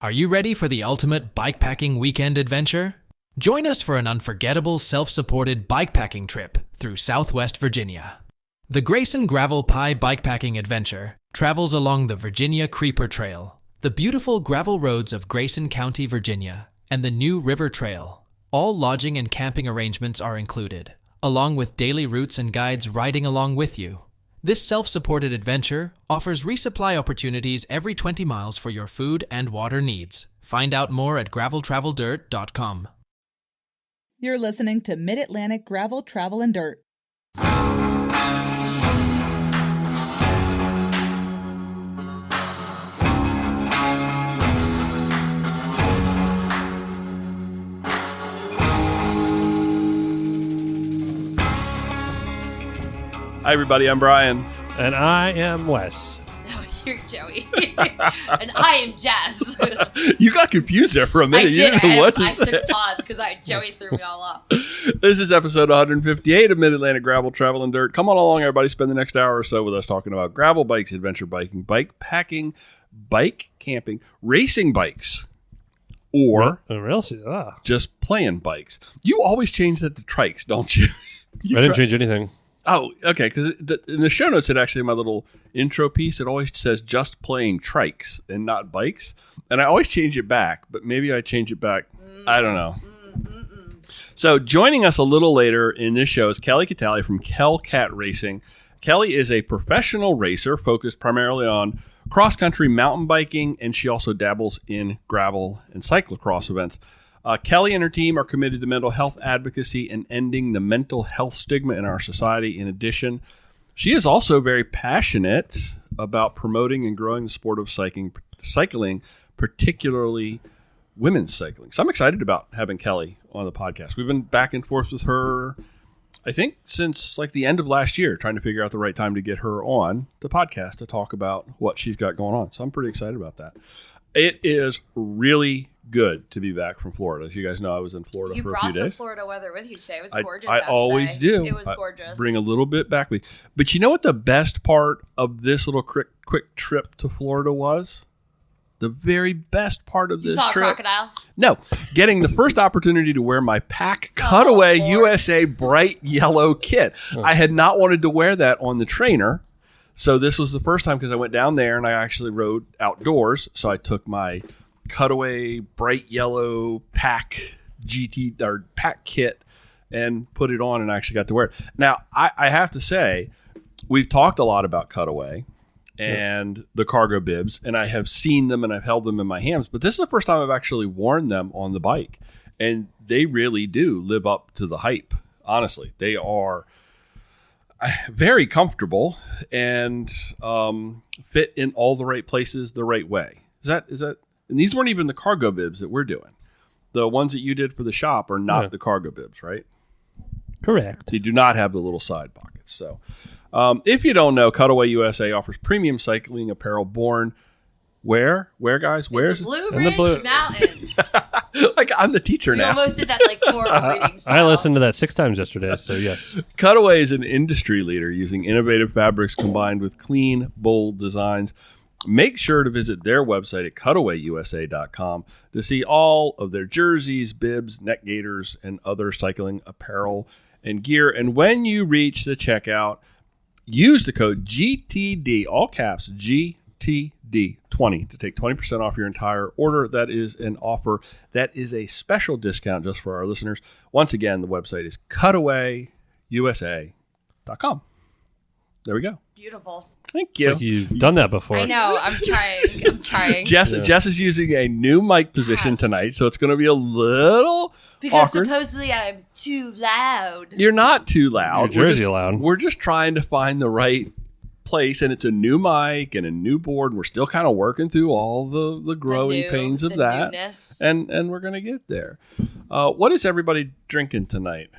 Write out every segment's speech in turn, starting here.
Are you ready for the ultimate bikepacking weekend adventure? Join us for an unforgettable self-supported bikepacking trip through Southwest Virginia. The Grayson Gravel Pie Bikepacking Adventure travels along the Virginia Creeper Trail, the beautiful gravel roads of Grayson County, Virginia, and the New River Trail. All lodging and camping arrangements are included, along with daily routes and guides riding along with you. This self-supported adventure offers resupply opportunities every 20 miles for your food and water needs. Find out more at graveltraveldirt.com. You're listening to Mid-Atlantic Gravel, Travel, and Dirt. Hi, everybody. I'm Brian. And I am Wes. Oh, you're Joey. And I am Jess. You got confused there for a minute. I did. You didn't know what to I say. took a pause because Joey threw me all off. This is episode 158 of Mid-Atlantic Gravel, Travel, and Dirt. Come on along, everybody. Spend the next hour or so with us talking about gravel bikes, adventure biking, bike packing, bike camping, racing bikes, or just playing bikes. You always change that to trikes, don't you? I didn't change anything. Oh, okay, because in the show notes, my little intro piece, it always says just playing trikes and not bikes. And I always change it back, but maybe I change it back. I don't know. So joining us a little later in this show is Kelly Catale from Kellcat Racing. Kelly is a professional racer focused primarily on cross-country mountain biking, and she also dabbles in gravel and cyclocross events. Kelly and her team are committed to mental health advocacy and ending the mental health stigma in our society. In addition, she is also very passionate about promoting and growing the sport of cycling, particularly women's cycling. So I'm excited about having Kelly on the podcast. We've been back and forth with her, I think, since like the end of last year, trying to figure out the right time to get her on the podcast to talk about what she's got going on. So I'm pretty excited about that. It is really good to be back from Florida. As you guys know, I was in Florida for a few days. You brought the Florida weather with you today. It was gorgeous. I always do. It was gorgeous. Bring a little bit back with me. But you know what the best part of this little quick trip to Florida was? The very best part of this trip. You saw a crocodile? No. Getting the first opportunity to wear my Pack Cutaway USA bright yellow kit. I had not wanted to wear that on the trainer. So this was the first time because I went down there and I actually rode outdoors. So I took my Cutaway bright yellow Pack GT or Pack kit and put it on and I actually got to wear it. Now, I have to say, we've talked a lot about Cutaway and the cargo bibs, and I have seen them and I've held them in my hands, but this is the first time I've actually worn them on the bike. And they really do live up to the hype. Honestly, they are very comfortable and fit in all the right places the right way. Is that? And these weren't even the cargo bibs that we're doing. The ones that you did for the shop are not the cargo bibs, right? Correct. They do not have the little side pockets. So if you don't know, Cutaway USA offers premium cycling apparel born where guys? Where's in the Blue Ridge Mountains. Like I'm the teacher now. You almost did that like choral reading style. I listened to that 6 times yesterday, so yes. Cutaway is an industry leader using innovative fabrics combined with clean, bold designs. Make sure to visit their website at cutawayusa.com to see all of their jerseys, bibs, neck gaiters, and other cycling apparel and gear. And when you reach the checkout, use the code GTD, all caps, GTD20 to take 20% off your entire order. That is an offer. That is a special discount just for our listeners. Once again, the website is cutawayusa.com. There we go. Beautiful. Thank you. It's like you've done that before. I know. I'm trying. Jess is using a new mic position tonight, so it's going to be a little because awkward. Supposedly I'm too loud. You're not too loud. You're Jersey loud. We're just trying to find the right place, and it's a new mic and a new board. We're still kind of working through all the growing pains of that, newness. and we're going to get there. What is everybody drinking tonight?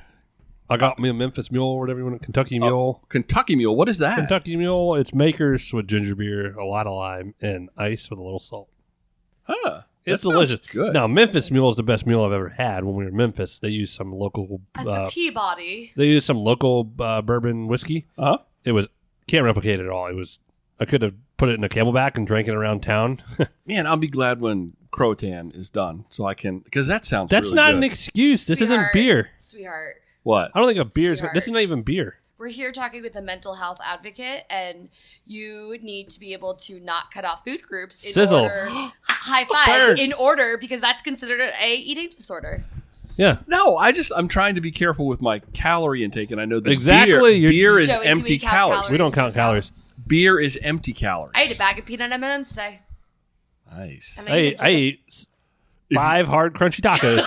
I got me a Memphis Mule, or whatever you want. Kentucky Mule. Kentucky Mule. What is that? Kentucky Mule. It's Makers with ginger beer, a lot of lime, and ice with a little salt. Huh. It's delicious. Good. Now, Memphis Mule is the best mule I've ever had. When we were in Memphis, they used some local... At the Peabody. They used some local bourbon whiskey. Uh-huh. It was... Can't replicate it at all. It was... I could have put it in a Camelback and drank it around town. Man, I'll be glad when Croatan is done, so I can, because that sounds That's really not good. an excuse. This isn't Sweetheart, beer. Sweetheart, What? I don't think a beer is. Sweetheart. This is not even beer. we're here talking with a mental health advocate, and you need to be able to not cut off food groups in Sizzle. order. High five. Bird. In order, because that's considered a eating disorder. Yeah. No, I'm trying to be careful with my calorie intake, and I know that Exactly. beer is Joey, do empty we count calories. We don't count calories. Beer is empty calories. I ate a bag of peanut M&Ms today. Nice. And I ate 5 hard crunchy tacos.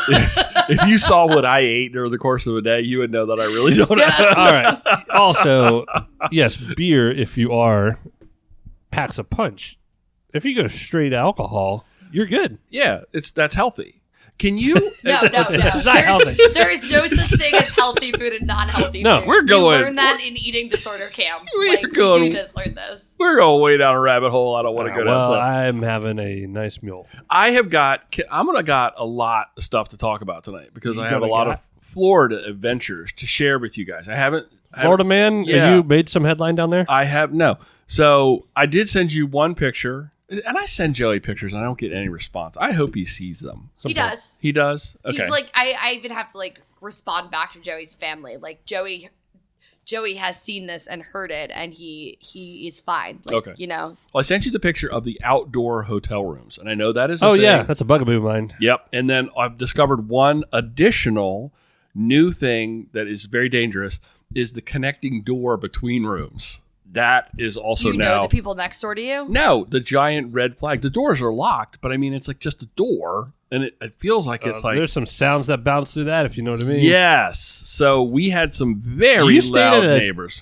If you saw what I ate during the course of a day, you would know that I really don't have. All right. Also, yes, beer, if you are, packs a punch. If you go straight alcohol, you're good. Yeah, that's healthy. Can you? No. It's not healthy. There is no such thing as healthy food and non-healthy No, food. we're going- You learn that in eating disorder camp. We're Like, going- we do this, learn this. We're going way down a rabbit hole. I don't want to go down. Well, So I'm having a nice meal. I'm gonna got a lot of stuff to talk about tonight because You I have a gonna lot got? of Florida adventures to share with you guys. Florida man, yeah. have you made some headline down there? I have no. So I did send you one picture, and I send Joey pictures, and I don't get any response. I hope he sees them. He does. He does. Okay. He's like, I even have to like respond back to Joey's family. Like Joey has seen this and heard it, and he is fine. Like, Okay. you know. Well, I sent you the picture of the outdoor hotel rooms, and I know that is. Oh, thing. yeah. That's a bugaboo of mine. Yep. And then I've discovered one additional new thing that is very dangerous is the connecting door between rooms. That is also You now. know the people next door to you? No, the giant red flag. The doors are locked, but I mean, it's like just a door, and it feels like it's like. There's some sounds that bounce through that, if you know what I mean. Yes. So we had some very You stayed loud at a- neighbors.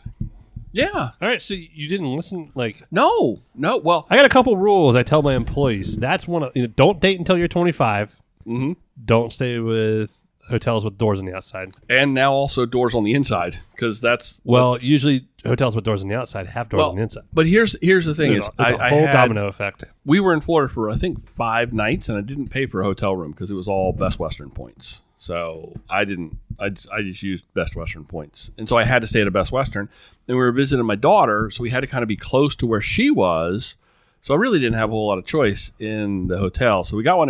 Yeah. All right, so you didn't listen? Like, No. Well, I got a couple rules I tell my employees. That's one of, don't date until you're 25. mhm. Don't stay with hotels with doors on the outside. And now also doors on the inside because that's Well, usually hotels with doors on the outside have doors on the inside. But here's the thing: It's is a whole domino effect. We were in Florida for I think 5 nights, and I didn't pay for a hotel room because it was all Best Western points. So I didn't. I just used Best Western points, and so I had to stay at a Best Western. And we were visiting my daughter, so we had to kind of be close to where she was. So I really didn't have a whole lot of choice in the hotel. So we got one.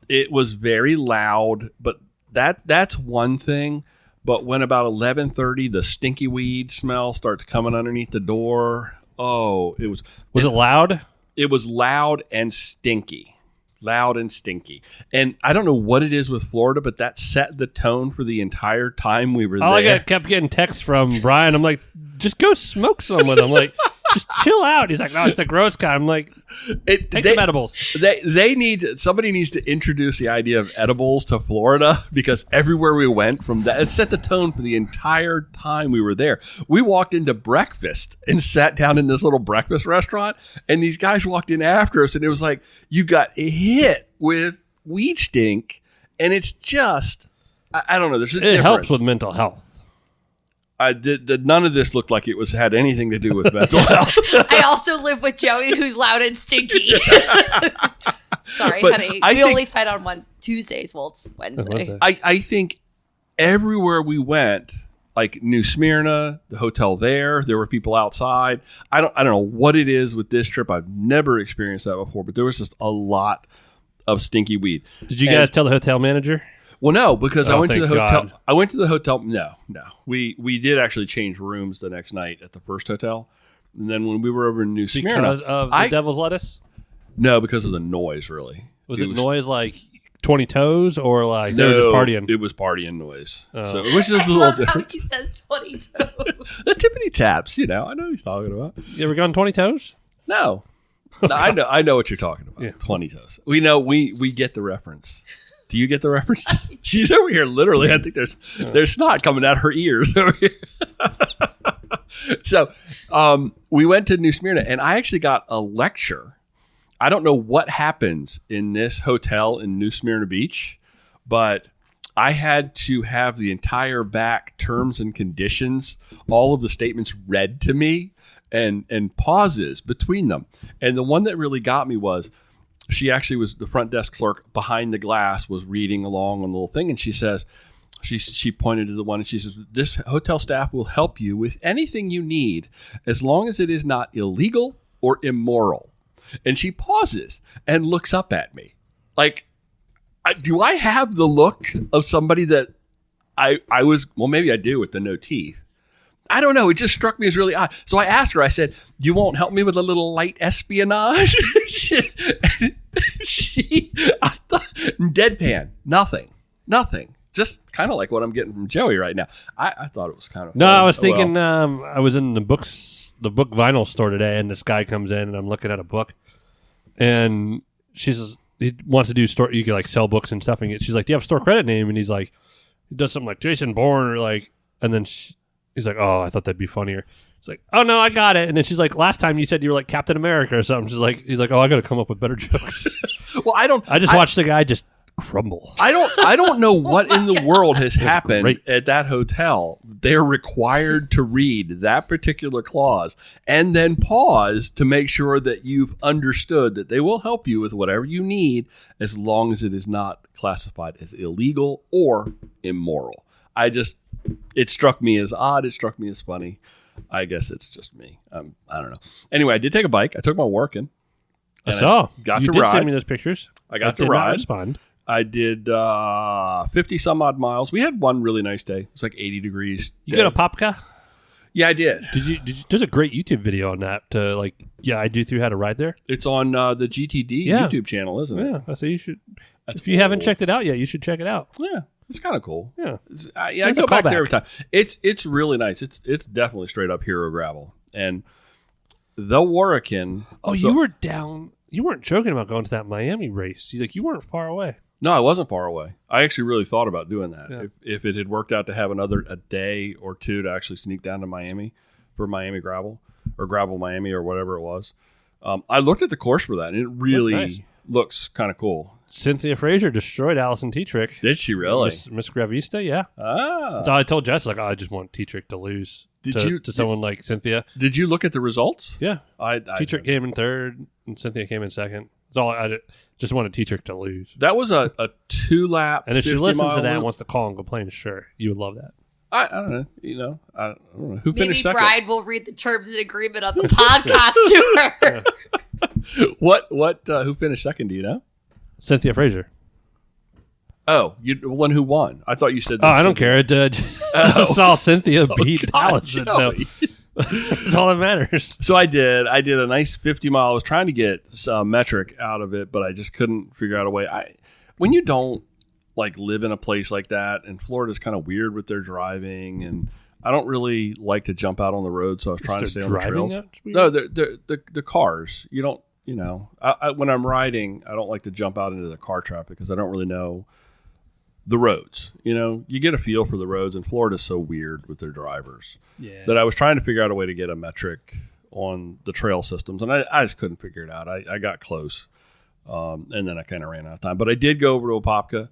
It was very loud, but that's one thing. But when about 11:30, the stinky weed smell starts coming underneath the door. Oh, it was Was it loud? It was loud and stinky. Loud and stinky. And I don't know what it is with Florida, but that set the tone for the entire time we were All I there. kept getting texts from Brian. I'm like, just go smoke some with him. Like, just chill out. He's like, no, it's the gross kind. I'm like, take some edibles. Somebody needs to introduce the idea of edibles to Florida because everywhere we went from that, it set the tone for the entire time we were there. We walked into breakfast and sat down in this little breakfast restaurant, and these guys walked in after us, and it was like you got hit with weed stink, and it's just, I don't know. There's a difference. It helps with mental health. None of this looked like it had anything to do with mental health. I also live with Joey, who's loud and stinky. Sorry, But honey. I We think- only fight on Tuesdays. Well, it's Wednesday. I think everywhere we went, like New Smyrna, the hotel there were people outside. I don't know what it is with this trip. I've never experienced that before, but there was just a lot of stinky weed. Did you guys tell the hotel manager? Well, no, because I Oh, went to the thank hotel. God. I went to the hotel. No. We did actually change rooms the next night at the first hotel. And then when we were over in New Smyrna, Because of the devil's lettuce? no, because of the noise, really. Was it noise like 20 toes or like they No, were just partying? It was partying noise. Oh. So, which is a I little love how different. he says 20 toes. The tippity taps, I know what he's talking about. You ever gone 20 toes? No. I know what you're talking about. Yeah. 20 toes. We know we get the reference. Do you get the reference? She's over here literally. I think there's snot coming out her ears over here. So we went to New Smyrna, and I actually got a lecture. I don't know what happens in this hotel in New Smyrna Beach, but I had to have the entire back terms and conditions, all of the statements read to me, and pauses between them. And the one that really got me was she actually was the front desk clerk behind the glass was reading along on the little thing, and she says, she pointed to the one and she says, this hotel staff will help you with anything you need as long as it is not illegal or immoral. And she pauses and looks up at me. like, do I have the look of somebody that I was, well, maybe I do with the no teeth. I don't know. It just struck me as really odd. So I asked her, I said, you won't help me with a little light espionage? I thought, deadpan, nothing. Just kind of like what I'm getting from Joey right now. I thought it was kind of No, funny. I was thinking, I was in the book vinyl store today, and this guy comes in, and I'm looking at a book, and he wants to do store. You can like sell books and stuff, and she's like, "Do you have a store credit name?" And he's like, he does something like Jason Bourne, or like, and then he's like, "Oh, I thought that'd be funnier." He's like, "Oh no, I got it." And then she's like, "Last time you said you were like Captain America or something." He's like, "Oh, I got to come up with better jokes." Well, I just watched the guy just crumble. I don't know what in the world has happened great. at that hotel. They're required to read that particular clause and then pause to make sure that you've understood that they will help you with whatever you need as long as it is not classified as illegal or immoral. It struck me as odd. It struck me as funny. I guess it's just me. I don't know. Anyway, I did take a bike. I took my working. I saw. Got you to did ride. send me those pictures. I got did to ride. Not respond. I did 50 some odd miles. We had one really nice day. It was like 80 degrees. You got a Popka? Yeah, I did. Did you? There's a great YouTube video on that. I do through how to ride there. It's on the GTD YouTube channel, isn't it? Yeah, so you should. That's if you haven't cool. checked it out yet, you should check it out. Yeah, it's kind of cool. Yeah, I It's a go back callback. there every time. It's really nice. It's definitely straight up hero gravel. And the Warrican. Oh, you were down. You weren't joking about going to that Miami race. You weren't far away. No, I wasn't far away. I actually really thought about doing that. Yeah. If it had worked out to have a day or two to actually sneak down to Miami for Miami gravel or gravel Miami or whatever it was. I looked at the course for that, and it really nice. looks kind of cool. Cynthia Frazier destroyed Allison Tetrick. Did she really? Miss Gravista, yeah. Ah. That's all I told Jess. I just want Tetrick to lose to someone like Cynthia. Did you look at the results? Yeah. I Tetrick came in third, and Cynthia came in second. That's all I just wanted Tetrick to lose. That was a 2-lap. And if she listens to that and loop. wants to call and complain, sure, you would love that. I don't know. I don't know who Maybe finished second. Bride will read the terms and agreement of the podcast to her. What? Who finished second? Do you know? Cynthia Frazier. Oh, the one who won. I thought you said. Oh, I don't care. Just saw Cynthia beat Allison, so Joey. that's all that matters. So I did a nice 50 mile. I was trying to get some metric out of it, but I just couldn't figure out a way. When you don't live in a place like that, and Florida's kind of weird with their driving, and I don't really like to jump out on the road, so I was trying to stay on the trails. No, the cars. You don't. When I'm riding, I don't like to jump out into the car traffic because I don't really know the roads. You get a feel for the roads, and Florida's so weird with their drivers that I was trying to figure out a way to get a metric on the trail systems, and I just couldn't figure it out. I got close, and then I kind of ran out of time. But I did go over to Apopka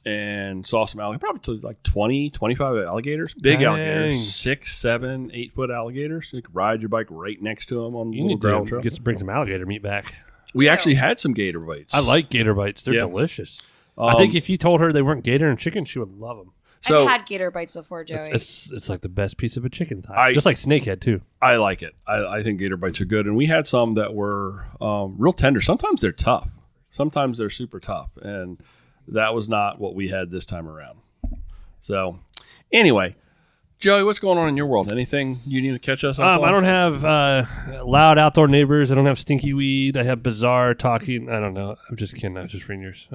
and saw some alligators, probably like 20, 25 alligators, big Dang. alligators, 6, 7, 8 foot alligators. You could ride your bike right next to them on the You little need gravel to trail. bring some alligator meat back. We actually had some gator bites. I like gator bites. They're Yeah. delicious. I think if you told her they weren't gator and chicken, she would love them. So I've had gator bites before, Joey. It's like the best piece of a chicken thigh. Just like snakehead, too. I like it. I think gator bites are good. And we had some that were real tender. Sometimes they're tough. Sometimes they're super tough. And that was not what we had this time around. So anyway, Joey, what's going on in your world? Anything you need to catch us up on? I don't have loud outdoor neighbors. I don't have stinky weed. I have bizarre talking. I don't know. I'm just kidding. I was just reading yours.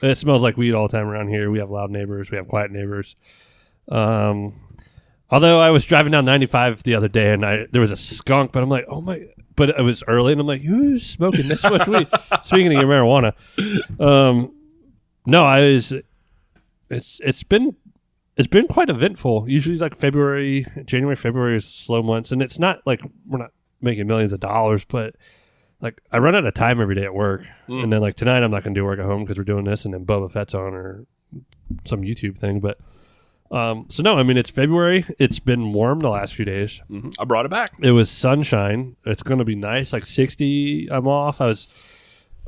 It smells like weed all the time around here. We have loud neighbors. We have quiet neighbors. Although I was driving down 95 the other day and there was a skunk, but I'm like, oh my! But it was early and I'm like, who's smoking this much weed? Speaking of your marijuana, no, I was. It's been quite eventful. Usually, like January, February is slow months, and it's not like we're not making millions of dollars, but like I run out of time every day at work, and then like tonight I'm not going to do work at home because we're doing this, and then Boba Fett's on or some YouTube thing. But so no, I mean it's February. It's been warm the last few days. Mm-hmm. I brought it back. It was sunshine. It's going to be nice, like 60. I'm off. I was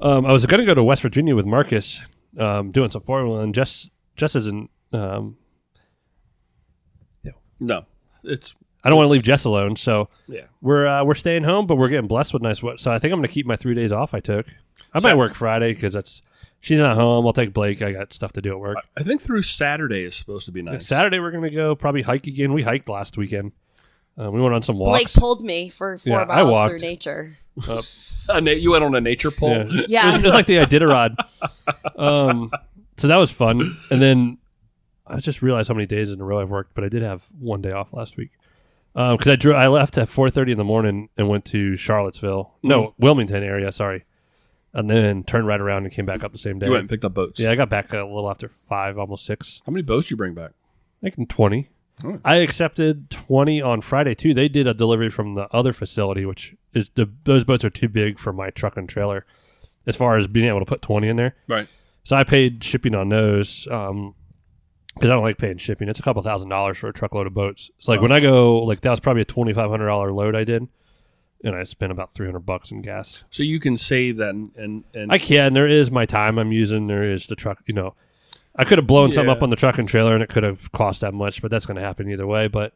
going to go to West Virginia with Marcus, doing some 4-wheel, and just isn't. No, it's. I don't want to leave Jess alone, so Yeah. we're staying home, but we're getting blessed with nice weather. So I think I'm going to keep my 3 days off I took. I might work Friday because she's not home. I'll take Blake. I got stuff to do at work. I think through Saturday is supposed to be nice. Saturday we're going to go probably hike again. We hiked last weekend. We went on some walks. Blake pulled me for 4 miles through nature. You went on a nature pull? Yeah. It was like the Iditarod. So that was fun. And then I just realized how many days in a row I've worked, but I did have one day off last week. Because I left at 4:30 in the morning and went to Charlottesville. No, Wilmington area, sorry. And then turned right around and came back up the same day. You went and picked up boats? Yeah, I got back a little after 5, almost 6. How many boats did you bring back? I think 20. Oh. I accepted 20 on Friday, too. They did a delivery from the other facility, which is those boats are too big for my truck and trailer as far as being able to put 20 in there. Right. So I paid shipping on those because I don't like paying shipping. It's a couple $1,000s for a truckload of boats. So when I go, like that was probably a $2,500 load I did, and I spent about $300 in gas. So you can save that, and I can. There is my time I'm using. There is the truck. I could have blown something up on the truck and trailer, and it could have cost that much, but that's going to happen either way. But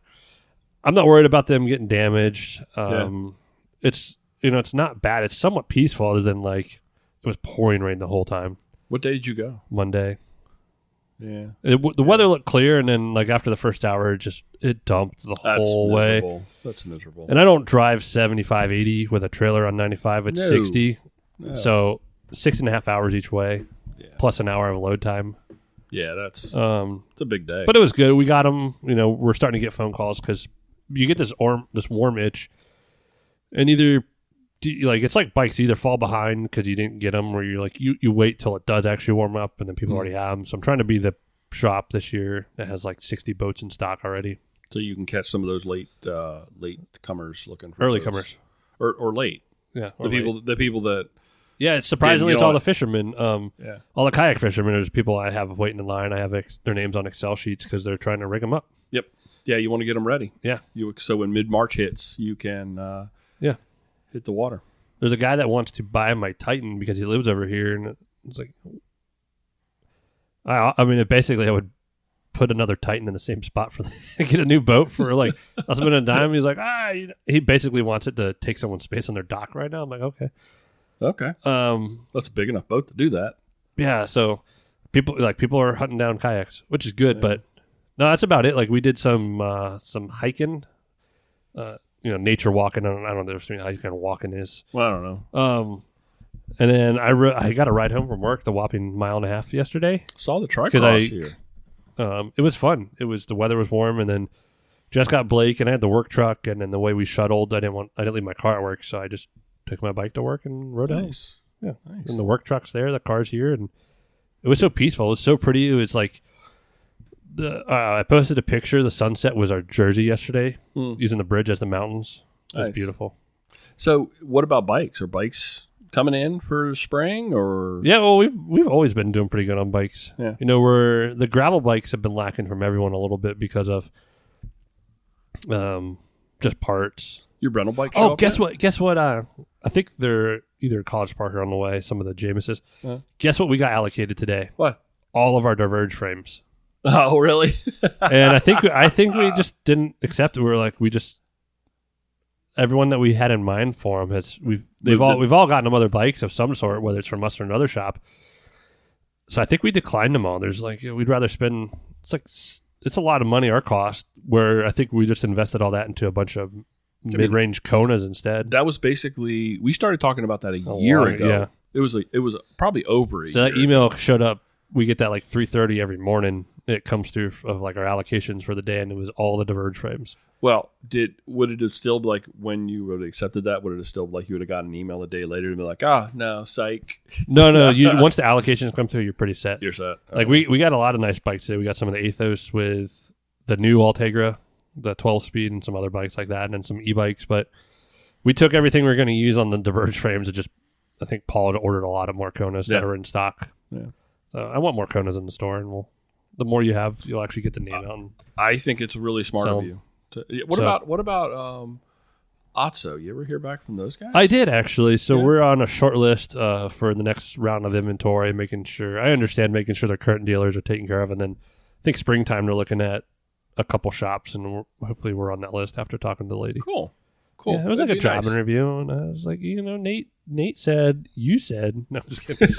I'm not worried about them getting damaged. It's it's not bad. It's somewhat peaceful, other than like it was pouring rain the whole time. What day did you go? Monday. Yeah. The weather looked clear, and then like after the first hour, it dumped the whole way. That's miserable. And I don't drive 75, 80 with a trailer on 95. It's 60. No. So 6.5 hours each way, plus an hour of load time. Yeah, it's a big day. But it was good. We got them. We're starting to get phone calls because you get this warm itch, and either it's like bikes, either fall behind because you didn't get them, or you're like you wait till it does actually warm up, and then people already have them. So I'm trying to be the shop this year that has like 60 boats in stock already, so you can catch some of those late comers looking for early boats. Comers or late. Yeah, the people that. Yeah, it's surprisingly it's all the fishermen. All the kayak fishermen. There's people I have waiting in line. I have their names on Excel sheets because they're trying to rig them up. Yep. Yeah, you want to get them ready. Yeah. So when mid-March hits, you can hit the water. There's a guy that wants to buy my Titan because he lives over here, and it's like, I mean, basically I would put another Titan in the same spot for get a new boat for like I'll spend a dime. He's like, he basically wants it to take someone's space on their dock right now. I'm like, okay. That's a big enough boat to do that. Yeah, so people are hunting down kayaks, which is good, but no, that's about it. Like we did some hiking, nature walking. I don't know the difference between hiking and walking is. Well, I don't know. And then I got a ride home from work, the whopping 1.5 miles yesterday. Saw the tricross here. It was fun. The weather was warm, and then just got Blake, and I had the work truck, and then the way we shuttled, I didn't leave my car at work, so I just took my bike to work and rode home. Yeah. Nice. And the work truck's there, the car's here, and it was so peaceful. It was so pretty. It was like I posted a picture. The sunset was our Jersey yesterday, using the bridge as the mountains. It was beautiful. So, what about bikes? Are bikes coming in for spring, or? Yeah, well, we've always been doing pretty good on bikes. Yeah. The gravel bikes have been lacking from everyone a little bit because of just parts. Your rental bike? Guess what? I think they're either College Park or on the way. Some of the Jameses. Guess what we got allocated today? What? All of our Diverge frames. Oh, really? And I think we just didn't accept it. We were like, everyone that we had in mind for them we've all gotten them other bikes of some sort, whether it's from us or another shop. So I think we declined them all. There's like we'd rather spend. It's a lot of money our cost. Where I think we just invested all that into a bunch of mid-range Konas instead. That was basically we started talking about that a year ago. Yeah. It was probably over a year. So that email showed up. We get that like 3:30 every morning. It comes through of like our allocations for the day, and it was all the Diverge frames. Well, would it have still like when you would have accepted that? Would it have still like you would have gotten an email a day later and be like, no, psych? No. Once the allocations come through, you're pretty set. You're set. Like we got a lot of nice bikes today. We got some of the Athos with the new Altegra, the 12-speed, and some other bikes like that, and then some e-bikes. But we took everything we were going to use on the Diverge frames and I think Paul had ordered a lot of more Konas that are in stock. Yeah. So I want more Konas in the store, and the more you have, you'll actually get the name out. I think it's really smart of you. What about Otso? You ever hear back from those guys? I did, actually. So we're on a short list for the next round of inventory, making sure their current dealers are taken care of. And then I think springtime, they're looking at a couple shops, and hopefully we're on that list after talking to the lady. Cool. Yeah, it was like a job interview, and I was like, Nate, Nate said, you said. No, I'm just kidding.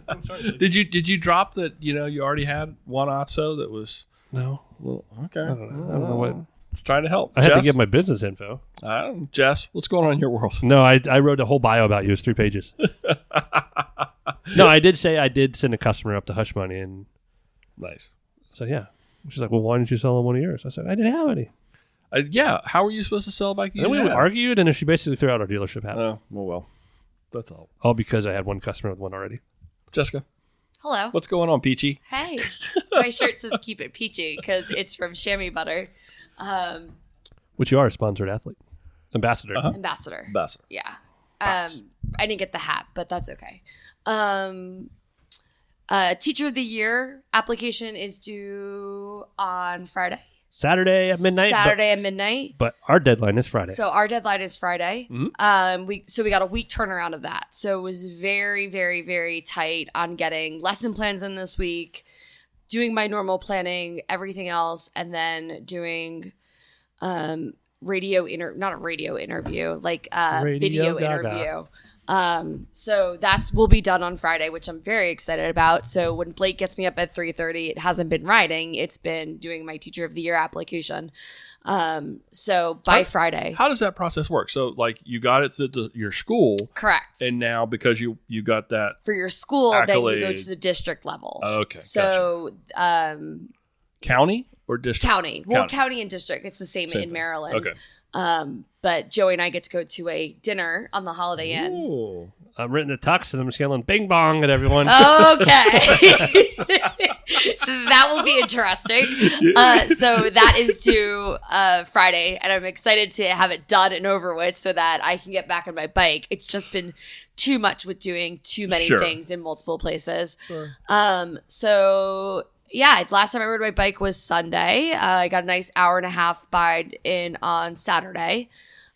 I'm sorry. Did you drop that? You already had one OTSO that was. No. Well, okay. I don't know what. Just trying to help. I had to Jess? give my business info. Jess, what's going on in your world? No, I wrote a whole bio about you. It's 3 pages. No, I did say I did send a customer up to Hush Money, and Nice. so yeah. She's like, well, why didn't you sell them one of yours? I said, I didn't have any. Yeah. How were you supposed to sell a bike? And then we argued, and then she basically threw out our dealership hat. Oh, well. That's all. All because I had one customer with one already. Jessica, Hello. what's going on, Peachy? Hey. My shirt says keep it peachy because it's from chamois butter. Which you are a sponsored athlete. Ambassador. Ambassador. Ambassador. Yeah. I didn't get the hat, but that's okay. Teacher of the Year application is due on Friday. Saturday at midnight. Saturday at midnight. But our deadline is Friday. So our deadline is Friday. Mm-hmm. We got a week turnaround of that. So it was very, very, very tight on getting lesson plans in this week, doing my normal planning, everything else, and then doing not a radio interview, like video Gaga. interview. So will be done on Friday, which I'm very excited about. So when Blake gets me up at 3:30, it hasn't been riding. It's been doing my Teacher of the Year application. So by Friday. How does that process work? So like you got it to your school. Correct. And now because you got that. For your school, accolade. then you go to the district level. Okay. So, County or district? county. Well, county and district. It's the same in thing. Maryland. Okay. But Joey and I get to go to a dinner on the Holiday Inn. Ooh. I'm written the tux and I'm just yelling bing bong at everyone. Okay. That will be interesting. So that is due Friday, and I'm excited to have it done and over with so that I can get back on my bike. It's just been too much with doing too many things in multiple places. Sure. So yeah, last time I rode my bike was Sunday. I got a nice hour and a half ride in on Saturday.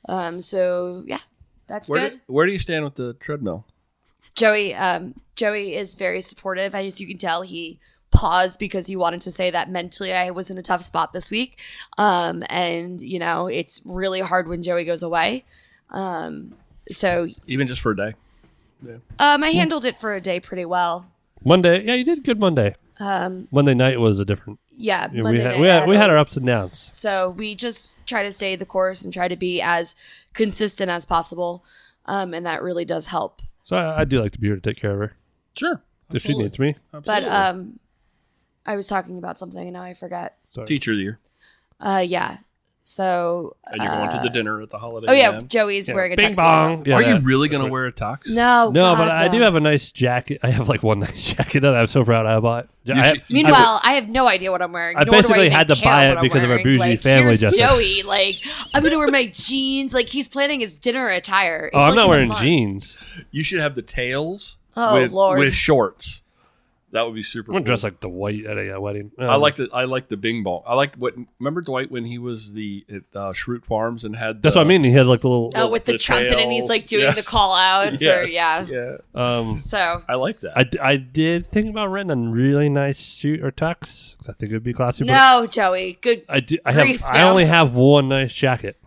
So yeah, that's good. Where do you stand with the treadmill? Joey is very supportive. As you can tell, he paused because he wanted to say that mentally I was in a tough spot this week. And it's really hard when Joey goes away. So Even just for a day? Yeah. I handled it for a day pretty well. Monday. Yeah, you did good Monday. Monday night was a different. Yeah, Yeah, Monday we night had our ups and downs. So we just try to stay the course and try to be as consistent as possible. And that really does help. So I do like to be here to take care of her Sure. if she needs me. But I was talking about something and now I forgot. Sorry. Teacher of the Year. Yeah. So And you're going to the dinner at the Holiday oh yeah, Inn. Joey's wearing a Bing tuxedo. bong. Yeah, Are you that- really that's going to right. wear a tux? No, No, God, but I do no. have a nice jacket. I have like one nice jacket that I'm so proud I bought. Meanwhile, I have no idea what I'm wearing. I nor do basically even had to care buy what it I'm because of our wearing. bougie Like, family, here's Justin. Joey, like, I'm going to wear my jeans. Like, he's planning his dinner attire. It's I'm like not in a wearing month. jeans. You should have the tails Oh, Lord. with shorts. That would be super I'm gonna cool. dress like Dwight at a wedding. I like the Bing Bong. I like remember Dwight when he was at Schrute Farms and had That's what I mean. He had like the little. Oh, with the the trumpet and he's tails. like doing Yeah. the call outs or Yes. yeah. So I like that. I did think about renting a really nice suit or tux because I think it would be classy. but no, Joey, good. I grief, I no. only have one nice jacket.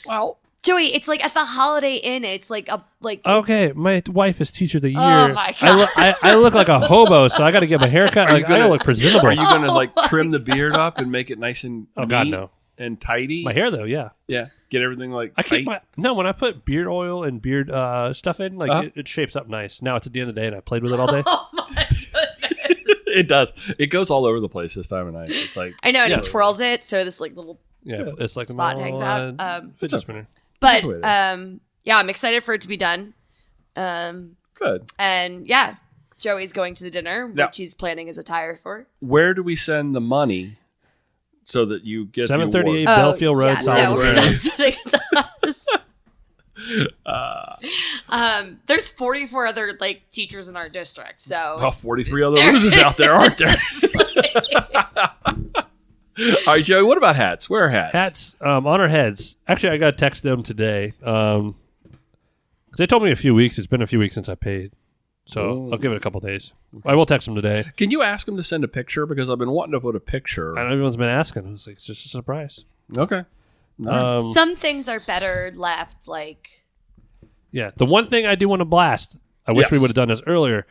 well, Joey, it's like at the Holiday Inn. It's like Okay, my wife is teacher of the year. Oh, my God. I look like a hobo, so I got to get my hair cut. Like, I gotta look presentable. are you going to like trim the beard up and make it nice and Oh, God, neat no. and tidy? My hair though, yeah. Yeah, get everything like I tight. keep when I put beard oil and beard stuff in, like Uh-huh. it shapes up nice. Now it's at the end of the day, and I played with it all day. Oh my goodness! It does. It goes all over the place this time of night. It's like I know, and Yeah. he twirls it, so this like little. Yeah, it's like Spot a hangs little, out. fidget spinner. But the way it yeah, I'm excited for it to be done. good. And yeah, Joey's going to the dinner, Now- which he's planning his attire for. Where do we send the money so that you get 738 the award? Belfield Road, yeah, Solid no, Waste. that's what it does. There's 44 other like teachers in our district, so Well, 43 other losers out there, aren't there? All right, Joey, what about hats? Where are hats? Hats on our heads. Actually, I got to text them today. 'Cause they told me a few weeks. It's been a few weeks since I paid. So I'll give it a couple days. I will text them today. Can you ask them to send a picture? Because I've been wanting to put a picture. I know everyone's been asking. I was like, it's just a surprise. Okay. Um, some things are better left like yeah, Yeah. The one thing I do want to blast, I wish Yes. we would have done this earlier.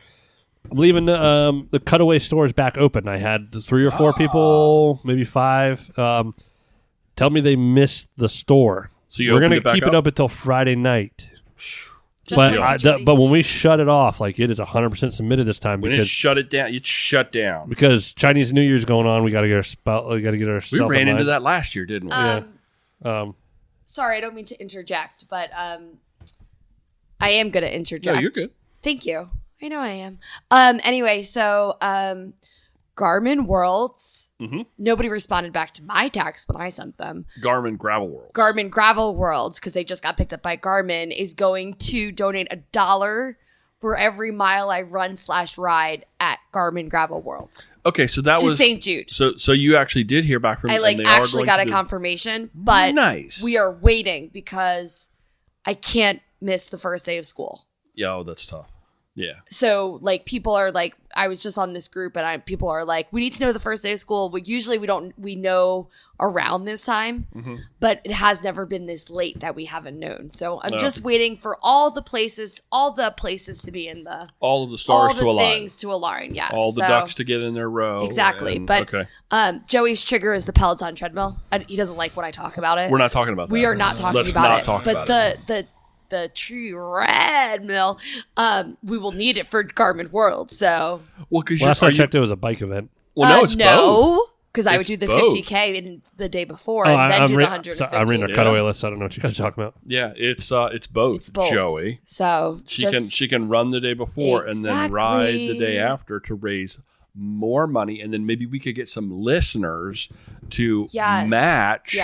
I'm leaving the cutaway stores back open. I had 3 or 4 people, maybe 5, tell me they missed the store. So you We're opened going it to back keep up? it up until Friday night. Just But like TJD. but when we shut it off, like it is 100% submitted this time When it because shut it down, it's shut down. Chinese New Year's going on. We got to get our we got to get our. We ran into that last year, didn't we? Sorry, I don't mean to interject, but I am going to interject. No, you're good. Thank you. I know I am. Anyway, so Garmin Worlds, nobody responded back to my text when I sent them. Garmin Gravel World. Garmin Gravel Worlds, because they just got picked up by Garmin, is going to donate $1 for every mile I run/ride at Garmin Gravel Worlds Okay, so that to was St. Jude. So you actually did hear back from I them, and they are actually going got to a do- confirmation, but Nice. we are waiting because I can't miss the first day of school. Yo, that's tough. Yeah. So people are like, I was just on this group and people are like, we need to know the first day of school. But usually we know around this time, but it has never been this late that we haven't known. So I'm just waiting for all the places to be in All of the stars all the to align. things to align. Yes. All the So- ducks to get in their row. Exactly. and- But okay. Joey's trigger is the Peloton treadmill. He doesn't like when I talk about it. We're not talking about that. We are not talking Let's about not it. talk But about it. the treadmill, we will need it for Garmin World. So Well, because Last I checked, it was a bike event. Well, no, it's both. no, because I would It's do the both. 50K in the day before Oh, and then I'm do the re- 150. I'm reading our Yeah. cutaway list. I don't know what you guys are talking about. Yeah, it's both. It's both. Joey. So She can run the day before and then ride the day Exactly. after to raise more money, and then maybe we could get some listeners to match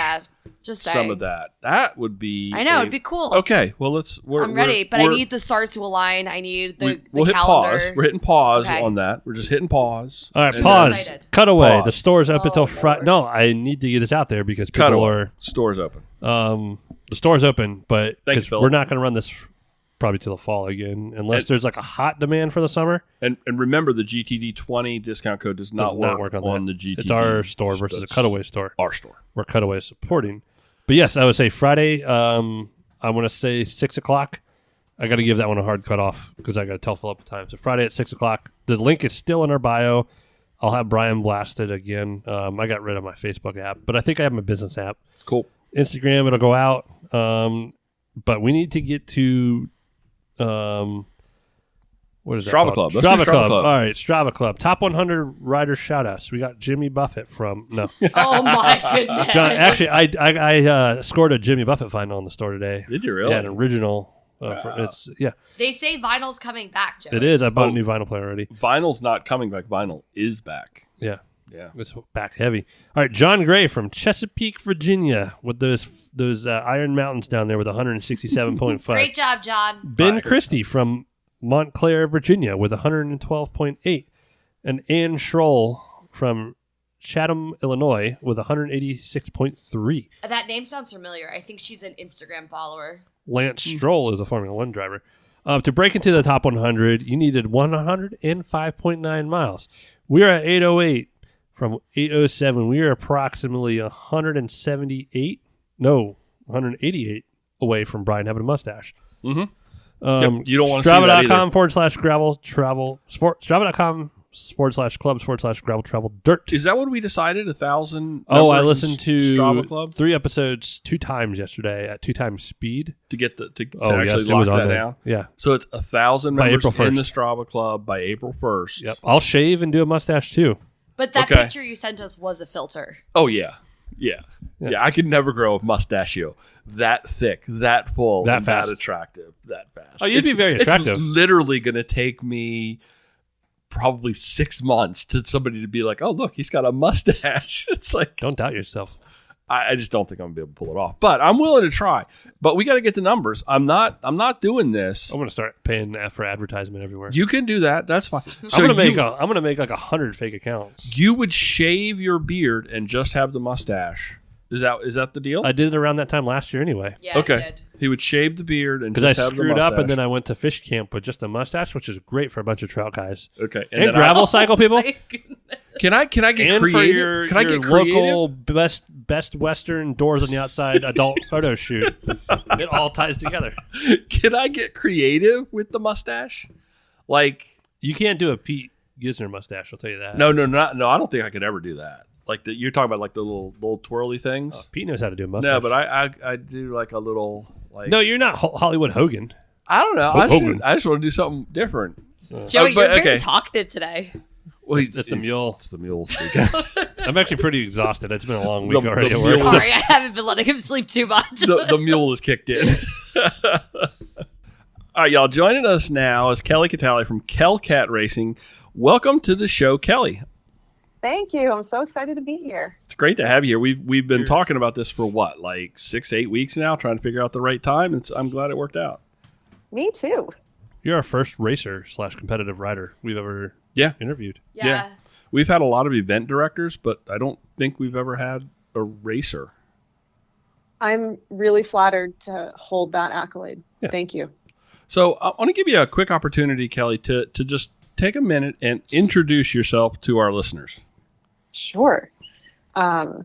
just some saying. of that. That would be. I know it'd be cool. Okay, well I'm ready, but I need the stars to align. I need the we'll hit calendar. pause. We're hitting pause Okay. on that. We're just hitting pause. All right, Super pause. excited. Cutaway. Pause. The store's up until Oh, Friday. Lord. No, I need to get this out there because people Cutaway. Store's open. the store's open, but Thanks, because Phil. we're not going to run this probably till the fall again, unless there's like a hot demand for the summer. And remember, the GTD 20 discount code does not work on that. the GTD. It's our store versus a That's cutaway store. Our store. Where Cutaway is supporting. But yes, I would say Friday. I want to say 6 o'clock. I got to give that one a hard cutoff because I got to tell Philip the time. So Friday at 6 o'clock. The link is still in our bio. I'll have Brian blast it again. I got rid of my Facebook app, but I think I have my business app. Cool. Instagram, it'll go out. But we need to get to what is Strava that called? Club. Let's do Strava Club. All right, Strava Club. Top 100 rider shout-outs. We got Jimmy Buffett from no. Oh my goodness! John, actually, I scored a Jimmy Buffett vinyl in the store today. Did you really? Yeah, an original. Wow. They say vinyl's coming back, Joey. It is. I bought a new vinyl player already. Vinyl's not coming back. Vinyl is back. Yeah, Yeah. it's back heavy. All right, John Gray from Chesapeake, Virginia, with those Iron Mountains down there with 167.5. Great job, John. Ben Christie from Montclair, Virginia, with 112.8, and Ann Schroll from Chatham, Illinois, with 186.3. That name sounds familiar. I think she's an Instagram follower. Lance Stroll is a Formula One driver. To break into the top 100, you needed 105.9 miles. We are at 808 from 807. We are approximately 188 away from Brian having a mustache. Mm-hmm. Yep, you don't want to see that Strava.com /gravel travel. Strava.com /club /gravel travel dirt. Is that what we decided? 1,000? Oh, I members in listened to Strava Club 3 episodes 2 times yesterday at 2 times speed. to get to Yes, actually it lock was on that there. down. Yeah. So it's 1,000 By members April in the 1st. Strava Club by April 1st. Yep. I'll shave and do a mustache too. But that Okay. picture you sent us was a filter. Oh yeah. Yeah. I could never grow a mustachio that thick, that full, That and fast. that attractive, that fast. Oh, you'd be very attractive. It's literally going to take me probably 6 months to somebody to be like, "Oh, look, he's got a mustache." It's like Don't doubt yourself. I just don't think I'm gonna be able to pull it off. But I'm willing to try. But we got to get the numbers. I'm not doing this. I'm gonna start paying for advertisement everywhere. You can do that. That's fine. So I'm gonna make like 100 fake accounts. you would shave your beard and just have the mustache. Is that the deal? I did it around that time last year anyway. Yeah, Okay. you did. He would shave the beard and Because I just have the screwed mustache. up and then I went to fish camp with just a mustache, which is great for a bunch of trout guys Okay. and then gravel cycle people. My goodness. Can I get and creative? for your, Can I your get creative? local best Western doors on the outside adult photo shoot. It all ties together. Can I get creative with the mustache? Like, You can't do a Pete Gisner mustache. I'll tell you that. no. I don't think I could ever do that. Like you're talking about like the little twirly things. Pete knows how to do a mustache. No, but I do like a little like. No, you're not Hollywood Hogan. I don't know. Hogan. I just want to do something different. Joey, but- you're very okay. talkative today. Well, It's the mule. It's the mule speaking. I'm actually pretty exhausted. It's been a long week The already. at mule. work. Sorry, I haven't been letting him sleep too much. the mule is kicked in. All right, y'all. Joining us now is Kelly Catale from Kellcat Racing. Welcome to the show, Kelly. Thank you. I'm so excited to be here. It's great to have you here. We've been talking about this for what, like 6-8 weeks now, trying to figure out the right time, and I'm glad it worked out. Me too. You're our first racer / competitive rider we've ever interviewed. Yeah. We've had a lot of event directors, but I don't think we've ever had a racer. I'm really flattered to hold that accolade. Yeah. Thank you. So I want to give you a quick opportunity, Kelly, to just take a minute and introduce yourself to our listeners. Sure. Gosh,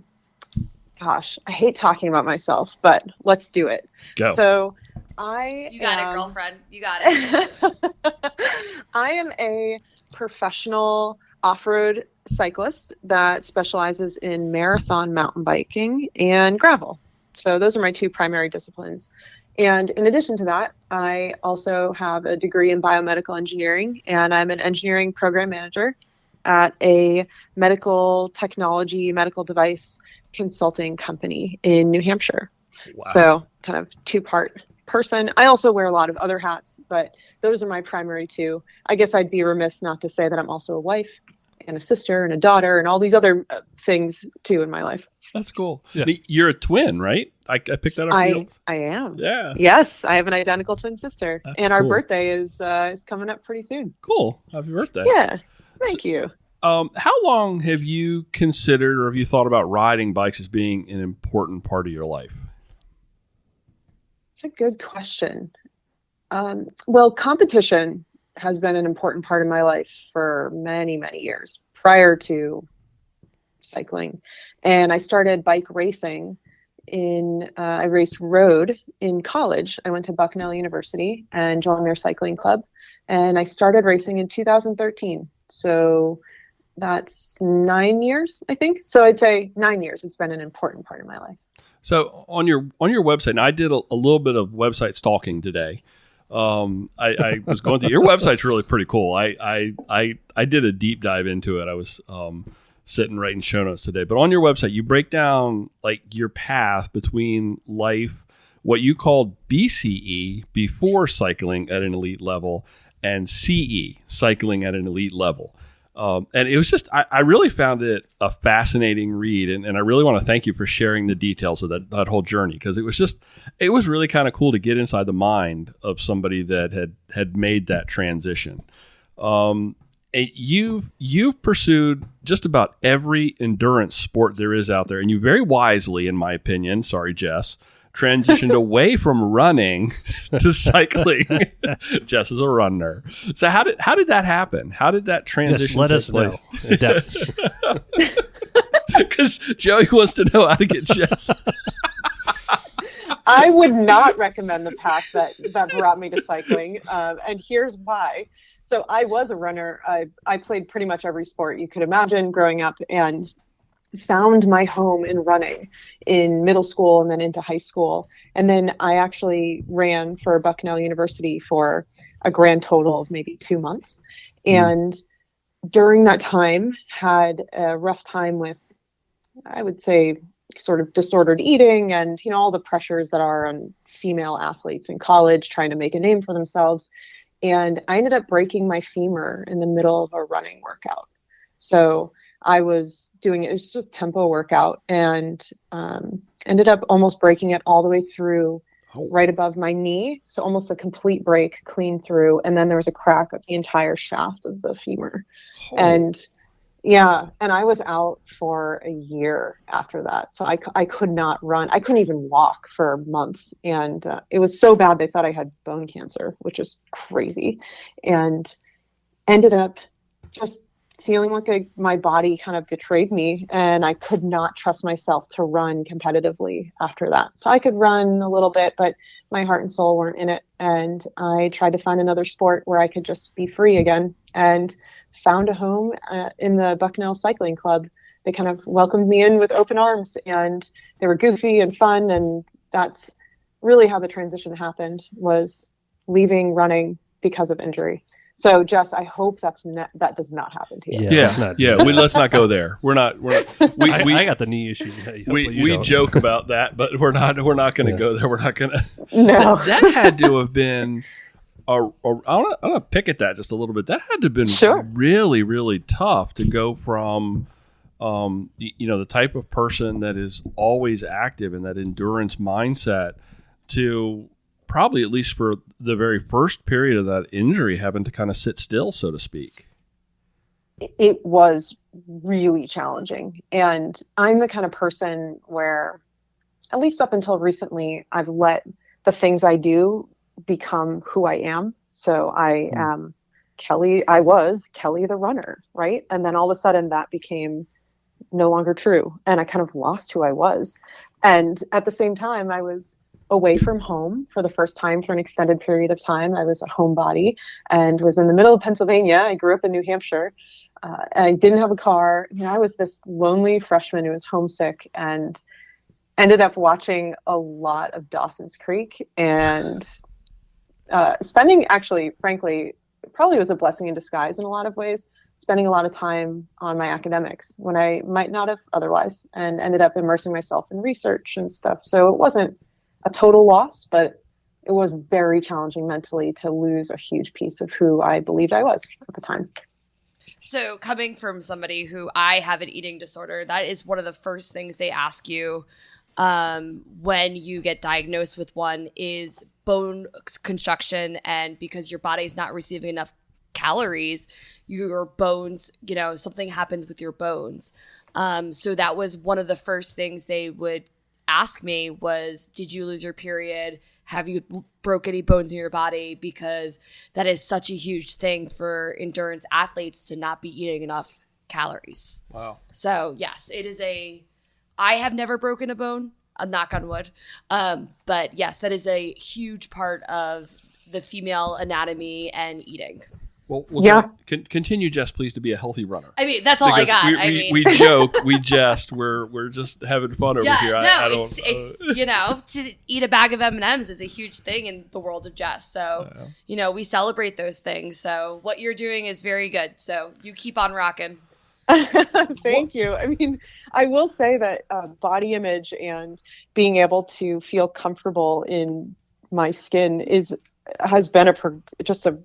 I hate talking about myself, but let's do it. Go. So You got it, girlfriend. You got it. I am a professional off-road cyclist that specializes in marathon mountain biking and gravel. So those are my two primary disciplines. And in addition to that, I also have a degree in biomedical engineering, and I'm an engineering program manager at a medical technology, medical device consulting company in New Hampshire. Wow. So kind of two-part person. I also wear a lot of other hats, but those are my primary two. I guess I'd be remiss not to say that I'm also a wife and a sister and a daughter and all these other things too in my life. That's cool. Yeah. You're a twin, right? I picked that up from you. I am. Yeah. Yes, I have an identical twin sister, That's and our cool. birthday is coming up pretty soon. Cool. Happy birthday. Yeah, thank you. How long have you considered or have you thought about riding bikes as being an important part of your life? It's a good question. Well, competition has been an important part of my life for many, many years prior to cycling. And I started bike racing I raced road in college. I went to Bucknell University and joined their cycling club. And I started racing in 2013. So that's 9 years, I think. So I'd say 9 years. It's been an important part of my life. So on your website, and I did a little bit of website stalking today. I was going through your website's really pretty cool. I did a deep dive into it. I was sitting writing show notes today. But on your website, you break down like your path between life, what you called BCE, before cycling at an elite level, and CE, cycling at an elite level. And it was just, I really found it a fascinating read. And I really want to thank you for sharing the details of that whole journey. Because it was really kind of cool to get inside the mind of somebody that had made that transition. You've pursued just about every endurance sport there is out there. And you very wisely, in my opinion, sorry, Jess, transitioned away from running to cycling. Jess is a runner. So how did that happen? How did that transition Let take us know place? in depth. Because Joey wants to know how to get Jess. I would not recommend the path that brought me to cycling. And here's why. So I was a runner. I played pretty much every sport you could imagine growing up and found my home in running in middle school and then into high school. And then I actually ran for Bucknell University for a grand total of maybe 2 months. And during that time had a rough time with, I would say, sort of disordered eating and, all the pressures that are on female athletes in college trying to make a name for themselves. And I ended up breaking my femur in the middle of a running workout. So I was doing it was just tempo workout and ended up almost breaking it all the way through right above my knee. So almost a complete break clean through. And then there was a crack of the entire shaft of the femur. And I was out for a year after that. So I could not run. I couldn't even walk for months. And it was so bad they thought I had bone cancer, which is crazy. And ended up just feeling like my body kind of betrayed me, and I could not trust myself to run competitively after that. So I could run a little bit, but my heart and soul weren't in it. And I tried to find another sport where I could just be free again, and found a home in the Bucknell Cycling Club. They kind of welcomed me in with open arms, and they were goofy and fun. And that's really how the transition happened, was leaving running because of injury. So, Jess, I hope that does not happen to you. Let's not go there. We're not. I got the knee issue. We joke about that, but we're not going to go there. We're not going to. No, that had to have been. I want to pick at that just a little bit. That had to have been really, really tough to go from, the type of person that is always active in that endurance mindset to probably, at least for the very first period of that injury, having to kind of sit still, so to speak. It was really challenging. And I'm the kind of person where, at least up until recently, I've let the things I do become who I am. So I am Kelly. I was Kelly the runner, right? And then all of a sudden that became no longer true. And I kind of lost who I was. And at the same time, I was away from home for the first time for an extended period of time. I was a homebody and was in the middle of Pennsylvania. I grew up in New Hampshire. I didn't have a car. I was this lonely freshman who was homesick, and ended up watching a lot of Dawson's Creek, and spending, actually, frankly, probably was a blessing in disguise in a lot of ways, spending a lot of time on my academics when I might not have otherwise, and ended up immersing myself in research and stuff. So it wasn't a total loss, but it was very challenging mentally to lose a huge piece of who I believed I was at the time. So coming from somebody who, I have an eating disorder, that is one of the first things they ask you when you get diagnosed with one, is bone construction. And because your body's not receiving enough calories, your bones, something happens with your bones. So that was one of the first things they would ask me was, did you lose your period? Have you broke any bones in your body? Because that is such a huge thing for endurance athletes, to not be eating enough calories. Wow. So yes, I have never broken a bone, a knock on wood. But yes, that is a huge part of the female anatomy and eating. Well, continue, Jess, please, to be a healthy runner. I mean, that's all I got. We joke, we jest, we're just having fun over here. It's to eat a bag of M&Ms is a huge thing in the world of Jess. So, we celebrate those things. So what you're doing is very good. So you keep on rocking. Thank you. I mean, I will say that body image and being able to feel comfortable in my skin has been just a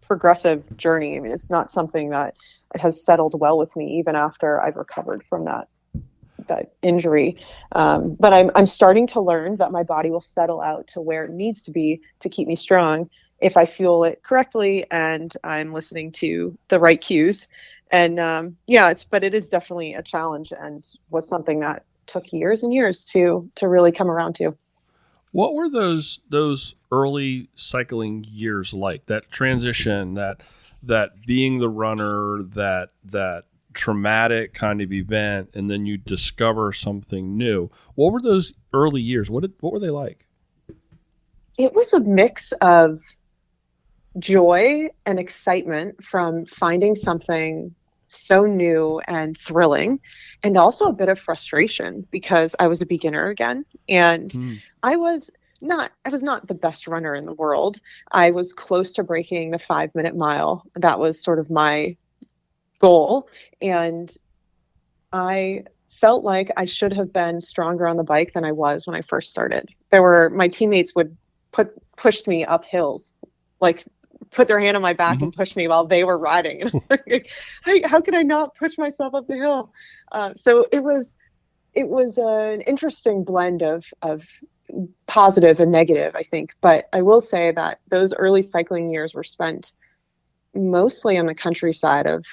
progressive journey. I mean, it's not something that has settled well with me even after I've recovered from that injury. But I'm starting to learn that my body will settle out to where it needs to be to keep me strong if I fuel it correctly and I'm listening to the right cues. And but it is definitely a challenge, and was something that took years and years to really come around to. What were those early cycling years like? That transition, that being the runner, that traumatic kind of event, and then you discover something new. What were those early years? What were they like? It was a mix of joy and excitement from finding something so new and thrilling, and also a bit of frustration because I was a beginner again, and I was not the best runner in the world. I was close to breaking the 5-minute mile. That was sort of my goal, and I felt like I should have been stronger on the bike than I was when I first started. My teammates would push me up hills, like put their hand on my back and push me while they were riding. And how could I not push myself up the hill? So it was an interesting blend of positive and negative, I think. But I will say that those early cycling years were spent mostly on the countryside of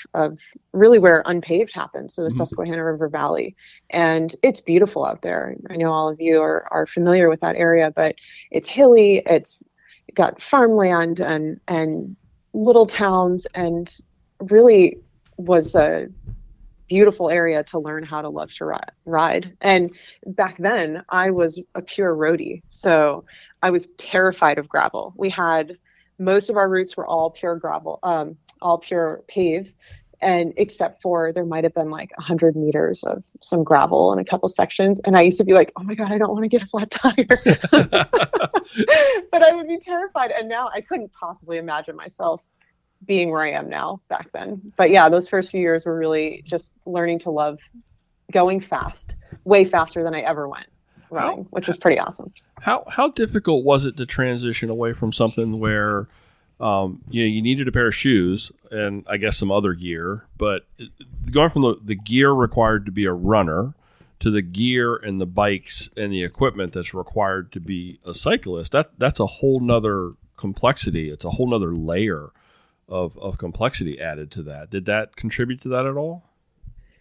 really where unpaved happens, so the Susquehanna River Valley. And it's beautiful out there. I know all of you are familiar with that area, but it's hilly, it's got farmland and little towns, and really was a beautiful area to learn how to love to ride. And back then I was a pure roadie. So I was terrified of gravel. We had most of our routes were all pure gravel, all pure pave. And except for there might've been like 100 meters of some gravel in a couple sections. And I used to be like, oh my God, I don't want to get a flat tire. But I would be terrified. And now I couldn't possibly imagine myself being where I am now back then. But yeah, those first few years were really just learning to love going fast, way faster than I ever went running, which was pretty awesome. How difficult was it to transition away from something where you needed a pair of shoes and I guess some other gear, but going from the gear required to be a runner to the gear and the bikes and the equipment that's required to be a cyclist, that's a whole nother complexity. It's a whole nother layer of complexity added to that. Did that contribute to that at all?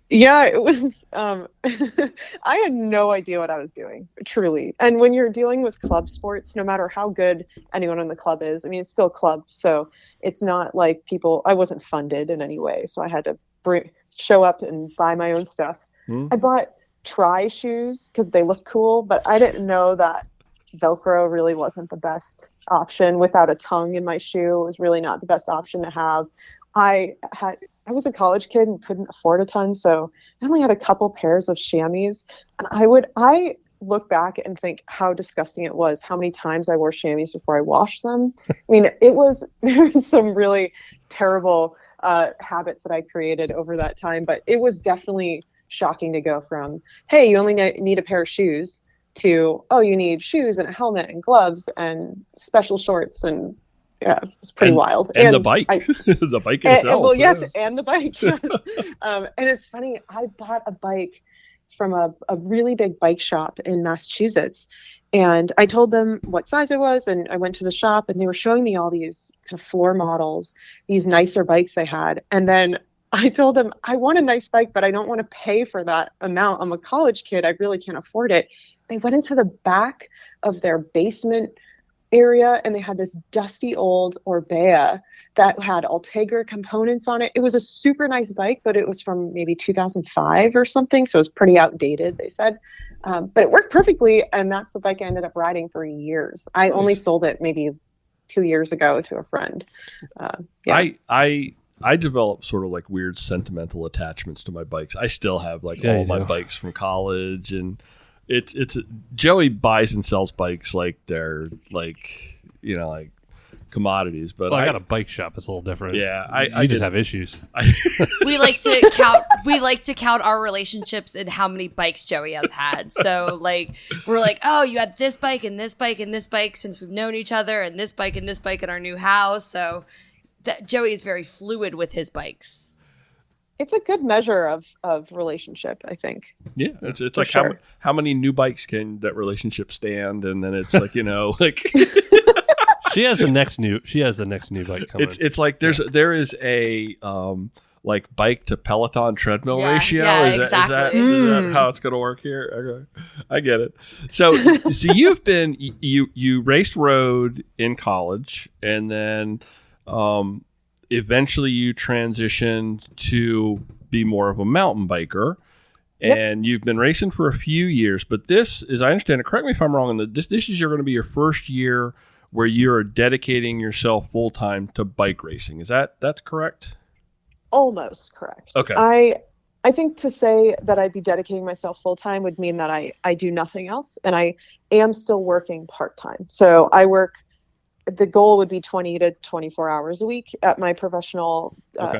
Yeah, it was, I had no idea what I was doing, truly. And when you're dealing with club sports, no matter how good anyone in the club is, I mean, it's still a club. So it's not like I wasn't funded in any way. So I had to show up and buy my own stuff. I bought tri shoes because they look cool, but I didn't know that Velcro really wasn't the best option. Without a tongue in my shoe, it was really not the best option to have. I was a college kid and couldn't afford a ton, so I only had a couple pairs of chamois. And I look back and think how disgusting it was, how many times I wore chamois before I washed them. I mean, there was some really terrible habits that I created over that time, but it was definitely shocking to go from, hey, you only need a pair of shoes, to, oh, you need shoes and a helmet and gloves and special shorts, and yeah, it's pretty wild. And the bike, the bike itself. Yes, and the bike, yes. And it's funny, I bought a bike from a really big bike shop in Massachusetts, and I told them what size I was, and I went to the shop, and they were showing me all these kind of floor models, these nicer bikes they had, and then I told them, I want a nice bike, but I don't want to pay for that amount. I'm a college kid. I really can't afford it. They went into the back of their basement area and they had this dusty old Orbea that had Ultegra components on it. It was a super nice bike, but it was from maybe 2005 or something. So it was pretty outdated, they said. But it worked perfectly. And that's the bike I ended up riding for years. I only sold it maybe 2 years ago to a friend. Yeah. I developed sort of like weird sentimental attachments to my bikes. I still have all my bikes from college, and it's Joey buys and sells bikes like they're like commodities. But I got a bike shop. It's a little different. Yeah, I just have issues. We like to count our relationships and how many bikes Joey has had. So we're like, oh, you had this bike and this bike and this bike since we've known each other, and this bike at our new house. So that Joey is very fluid with his bikes. It's a good measure of relationship, I think. Yeah, it's like sure. how many new bikes can that relationship stand, and then it's like She has the next new bike coming. It's like there is a like bike to Peloton treadmill ratio. Yeah, is exactly. Is that how it's going to work here? Okay. I get it. So you've been you raced road in college, and then eventually you transitioned to be more of a mountain biker. Yep. And you've been racing for a few years, but this, as I understand it, correct me if I'm wrong, this is going to be your first year where you're dedicating yourself full time to bike racing. That's correct? Almost correct. Okay. I think to say that I'd be dedicating myself full time would mean that I do nothing else, and I am still working part time. So I work. The goal would be 20 to 24 hours a week at my professional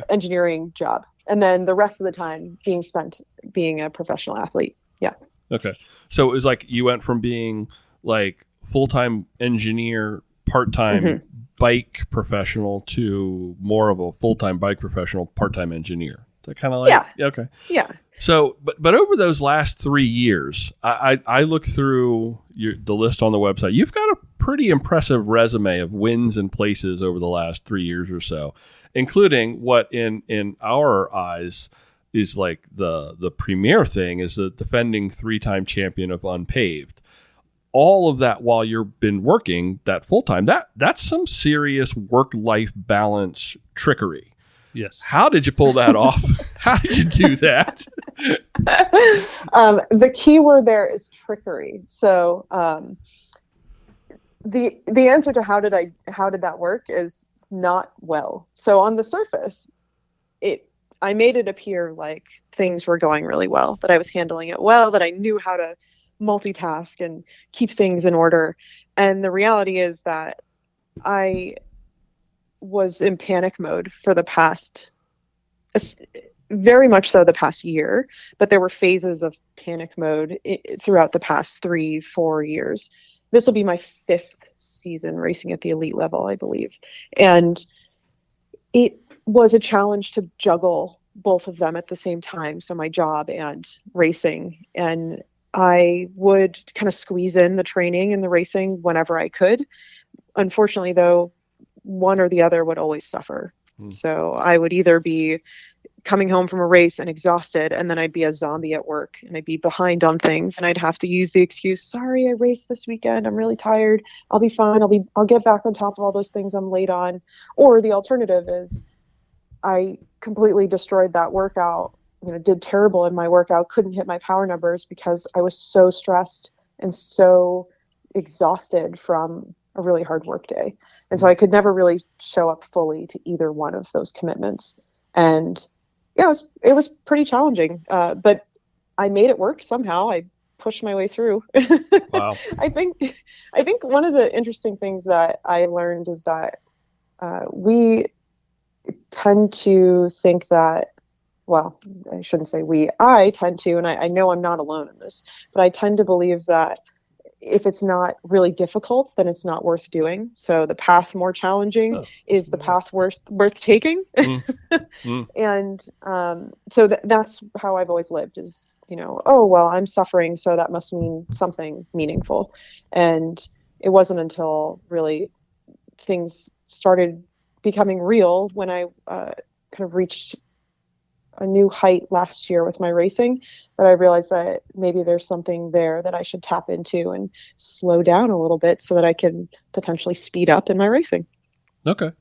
engineering job. And then the rest of the time being spent being a professional athlete. Yeah. Okay. So it was like you went from being like full-time engineer, part-time bike professional to more of a full-time bike professional, part-time engineer. That kind of like, yeah. Okay. Yeah. So, but over those last 3 years, I look through the list on the website. You've got a pretty impressive resume of wins and places over the last 3 years or so, including what in our eyes is like the premier thing is the defending 3-time champion of unpaved. All of that while you've been working that full time, that's some serious work-life balance trickery. Yes. How did you pull that off? How did you do that? The key word there is trickery. So the answer to how did that work is not well. So on the surface, I made it appear like things were going really well, that I was handling it well, that I knew how to multitask and keep things in order. And the reality is that I was in panic mode for the past, very much so the past year, but there were phases of panic mode throughout the past 3-4 years. This will be my 5th season racing at the elite level, I believe. And it was a challenge to juggle both of them at the same time. So my job and racing. And I would kind of squeeze in the training and the racing whenever I could. Unfortunately, though, one or the other would always suffer. So I would either be coming home from a race and exhausted, and then I'd be a zombie at work and I'd be behind on things, and I'd have to use the excuse, sorry, I raced this weekend, I'm really tired, I'll be fine, I'll get back on top of all those things I'm late on. Or the alternative is I completely destroyed that workout, did terrible in my workout, couldn't hit my power numbers because I was so stressed and so exhausted from a really hard work day. And so I could never really show up fully to either one of those commitments. And yeah, it was pretty challenging, but I made it work somehow. I pushed my way through. Wow. I think one of the interesting things that I learned is that we tend to think that, well, I shouldn't say we, I tend to, and I know I'm not alone in this, but I tend to believe that if it's not really difficult, then it's not worth doing. So the path more challenging is the path worth taking. And so that's how I've always lived is, oh, well, I'm suffering, so that must mean something meaningful. And it wasn't until really things started becoming real when I kind of reached a new height last year with my racing that I realized that maybe there's something there that I should tap into and slow down a little bit so that I can potentially speed up in my racing. Okay.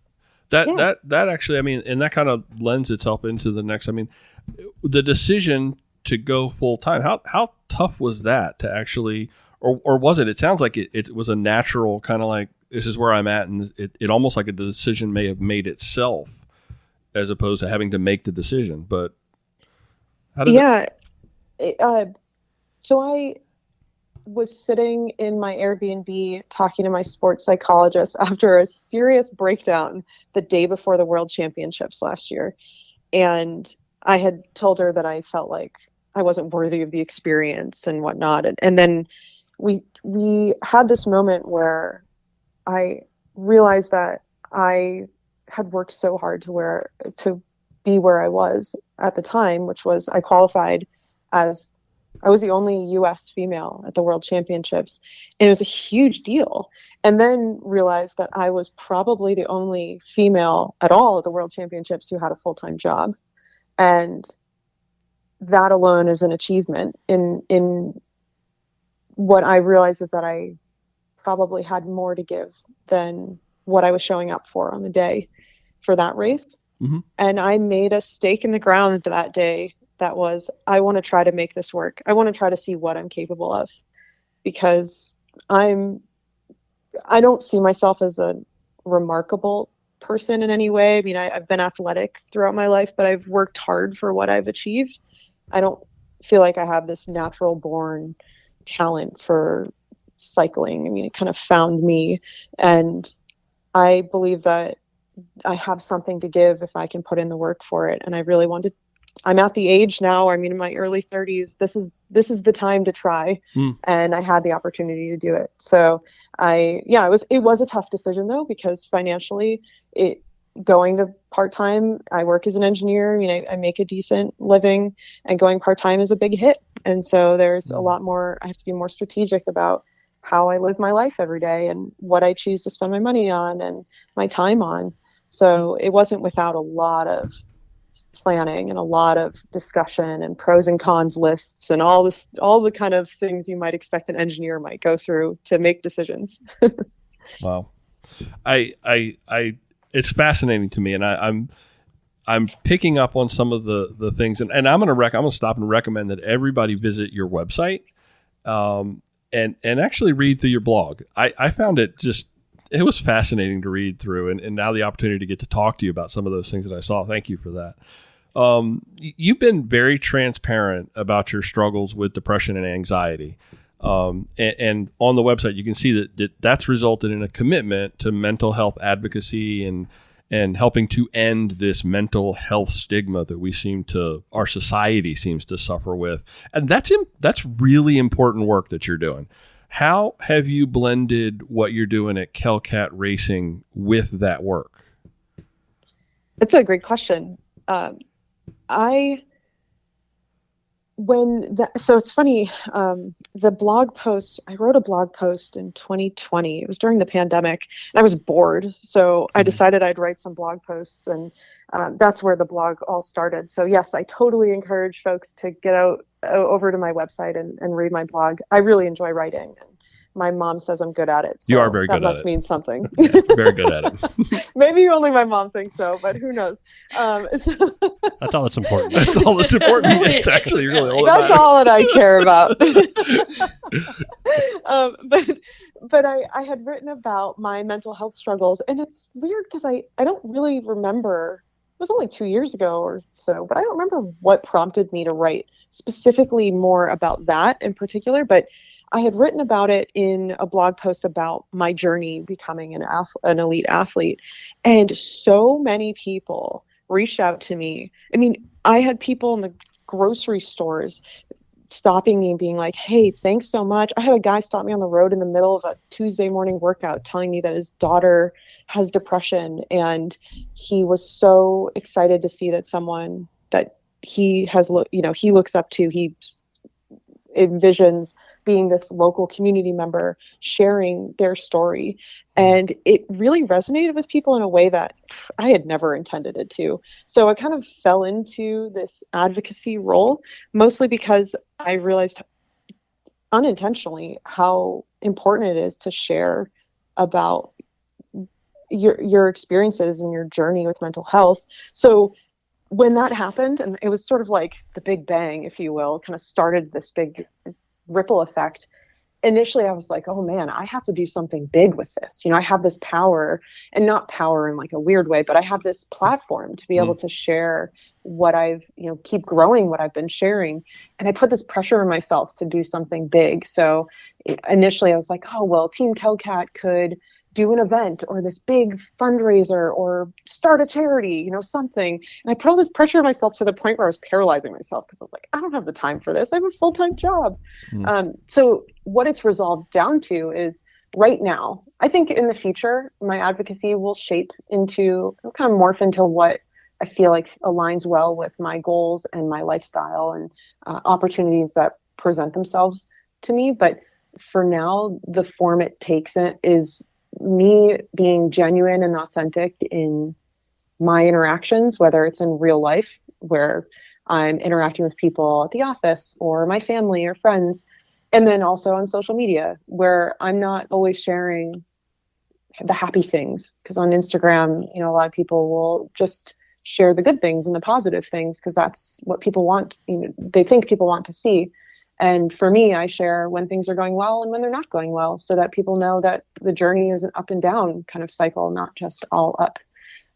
That actually, and that kind of lends itself into the next, the decision to go full time. How tough was that to actually, or was it? It sounds like it was a natural kind of like, this is where I'm at. And it almost like a decision may have made itself, as opposed to having to make the decision. But how did so I was sitting in my Airbnb talking to my sports psychologist after a serious breakdown the day before the World Championships last year. And I had told her that I felt like I wasn't worthy of the experience and whatnot. And then we had this moment where I realized that I had worked so hard to be where I was at the time, which was I qualified as I was the only U.S. female at the World Championships, and it was a huge deal. And then realized that I was probably the only female at all at the World Championships who had a full-time job, and that alone is an achievement. In what I realized is that I probably had more to give than what I was showing up for on the day for that race. Mm-hmm. And I made a stake in the ground that day that was, I want to try to make this work. I want to try to see what I'm capable of, because I don't see myself as a remarkable person in any way. I've been athletic throughout my life, but I've worked hard for what I've achieved. I don't feel like I have this natural born talent for cycling. It kind of found me, and I believe that I have something to give if I can put in the work for it. And I really wanted, I'm at the age now, in my early 30s, this is the time to try. And I had the opportunity to do it. So it was a tough decision though, because financially going to part-time, I work as an engineer, I make a decent living, and going part-time is a big hit. And so there's a lot more, I have to be more strategic about how I live my life every day and what I choose to spend my money on and my time on. So it wasn't without a lot of planning and a lot of discussion and pros and cons lists and all the kind of things you might expect an engineer might go through to make decisions. Wow. It's fascinating to me. And I'm picking up on some of the things, and I'm going to stop and recommend that everybody visit your website, and actually read through your blog. I found it was fascinating to read through, and now the opportunity to get to talk to you about some of those things that I saw. Thank you for that. You've been very transparent about your struggles with depression and anxiety. And on the website, you can see that's resulted in a commitment to mental health advocacy and helping to end this mental health stigma that our society seems to suffer with. And that's really important work that you're doing. How have you blended what you're doing at Kellcat Racing with that work? It's a great question. So it's funny, the blog post, I wrote a blog post in 2020. It was during the pandemic, and I was bored. So I decided I'd write some blog posts, and that's where the blog all started. So yes, I totally encourage folks to get over to my website and read my blog. I really enjoy writing. And my mom says I'm good at it. So you are very good at it. That must mean something. Yeah, very good at it. Maybe only my mom thinks so, but who knows? That's all that's important. That's all that's important. It's actually really all that That's matters. all that I care about. But I had written about my mental health struggles, and it's weird because I don't really remember. It was only 2 years ago or so, but I don't remember what prompted me to write specifically more about that in particular. But I had written about it in a blog post about my journey becoming an elite athlete. And so many people reached out to me. I mean, I had people in the grocery stores stopping me and being like, hey, thanks so much. I had a guy stop me on the road in the middle of a Tuesday morning workout telling me that his daughter has depression. And he was so excited to see that someone that he looks up to, he envisions being this local community member sharing their story. And it really resonated with people in a way that I had never intended it to. So I kind of fell into this advocacy role, mostly because I realized unintentionally how important it is to share about your experiences and your journey with mental health. So when that happened, and it was sort of like the Big Bang, if you will, kind of started this big ripple effect. Initially, I was like, oh man, I have to do something big with this. I have this power, and not power in like a weird way, but I have this platform to be able to share what I've, keep growing what I've been sharing. And I put this pressure on myself to do something big. So initially I was like, oh, well, Team Kellcat could do an event or this big fundraiser or start a charity, something. And I put all this pressure on myself to the point where I was paralyzing myself because I was like, I don't have the time for this. I have a full-time job. So what it's resolved down to is right now, I think in the future, my advocacy will kind of morph into what I feel like aligns well with my goals and my lifestyle and opportunities that present themselves to me. But for now, the form it takes is me being genuine and authentic in my interactions, whether it's in real life where I'm interacting with people at the office or my family or friends, and then also on social media where I'm not always sharing the happy things, because on Instagram, a lot of people will just share the good things and the positive things because that's what people want. They think people want to see. And for me, I share when things are going well and when they're not going well, so that people know that the journey is an up and down kind of cycle, not just all up.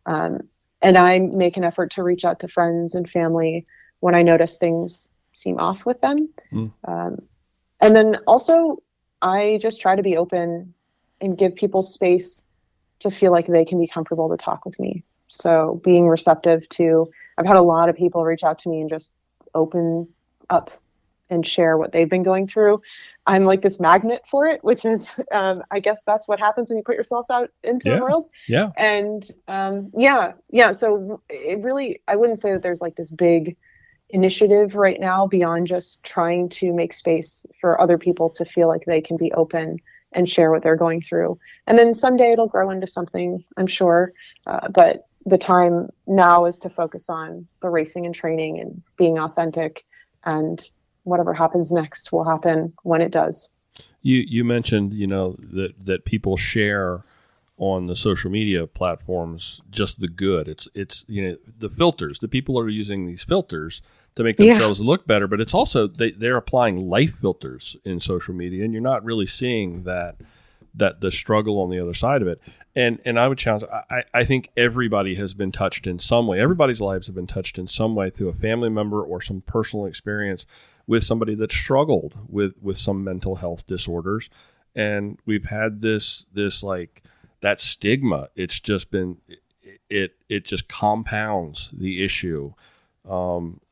And I make an effort to reach out to friends and family when I notice things seem off with them. And then also, I just try to be open and give people space to feel like they can be comfortable to talk with me. So being receptive to, I've had a lot of people reach out to me and just open up and share what they've been going through. I'm like this magnet for it, which is, I guess that's what happens when you put yourself out into the world. Yeah. And so it really, I wouldn't say that there's like this big initiative right now beyond just trying to make space for other people to feel like they can be open and share what they're going through. And then someday it'll grow into something, I'm sure. But the time now is to focus on the racing and training and being authentic, and whatever happens next will happen when it does. You mentioned, that people share on the social media platforms just the good. It's the filters. The people are using these filters to make themselves look better, but it's also they're applying life filters in social media, and you're not really seeing that the struggle on the other side of it. And I would challenge, I think everybody has been touched in some way. Everybody's lives have been touched in some way through a family member or some personal experience with somebody that struggled with some mental health disorders. And we've had this like that stigma. It's just been, it just compounds the issue.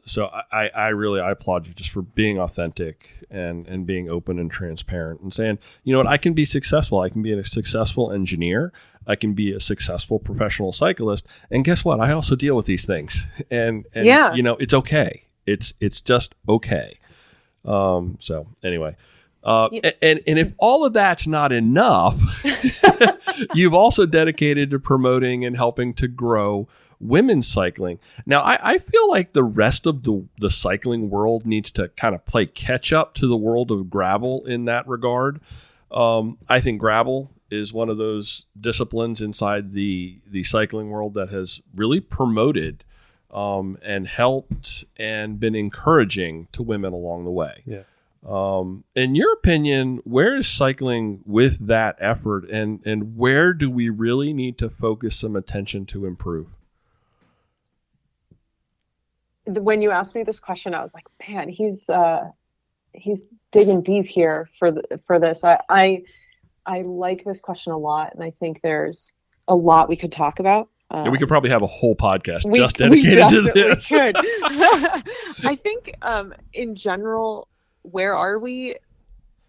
So I applaud you just for being authentic and being open and transparent and saying, you know what, I can be successful. I can be a successful engineer. I can be a successful professional cyclist. And guess what? I also deal with these things. And you know, it's okay. It's just okay. So anyway, and if all of that's not enough, you've also dedicated to promoting and helping to grow women's cycling. Now, I feel like the rest of the cycling world needs to kind of play catch up to the world of gravel in that regard. I think gravel is one of those disciplines inside the cycling world that has really promoted and helped and been encouraging to women along the way. Yeah. In your opinion, where is cycling with that effort, and where do we really need to focus some attention to improve? When you asked me this question, I was like, man, he's digging deep here for this. I like this question a lot, and I think there's a lot we could talk about. And we could probably have a whole podcast just dedicated to this. Could. I think in general, where are we?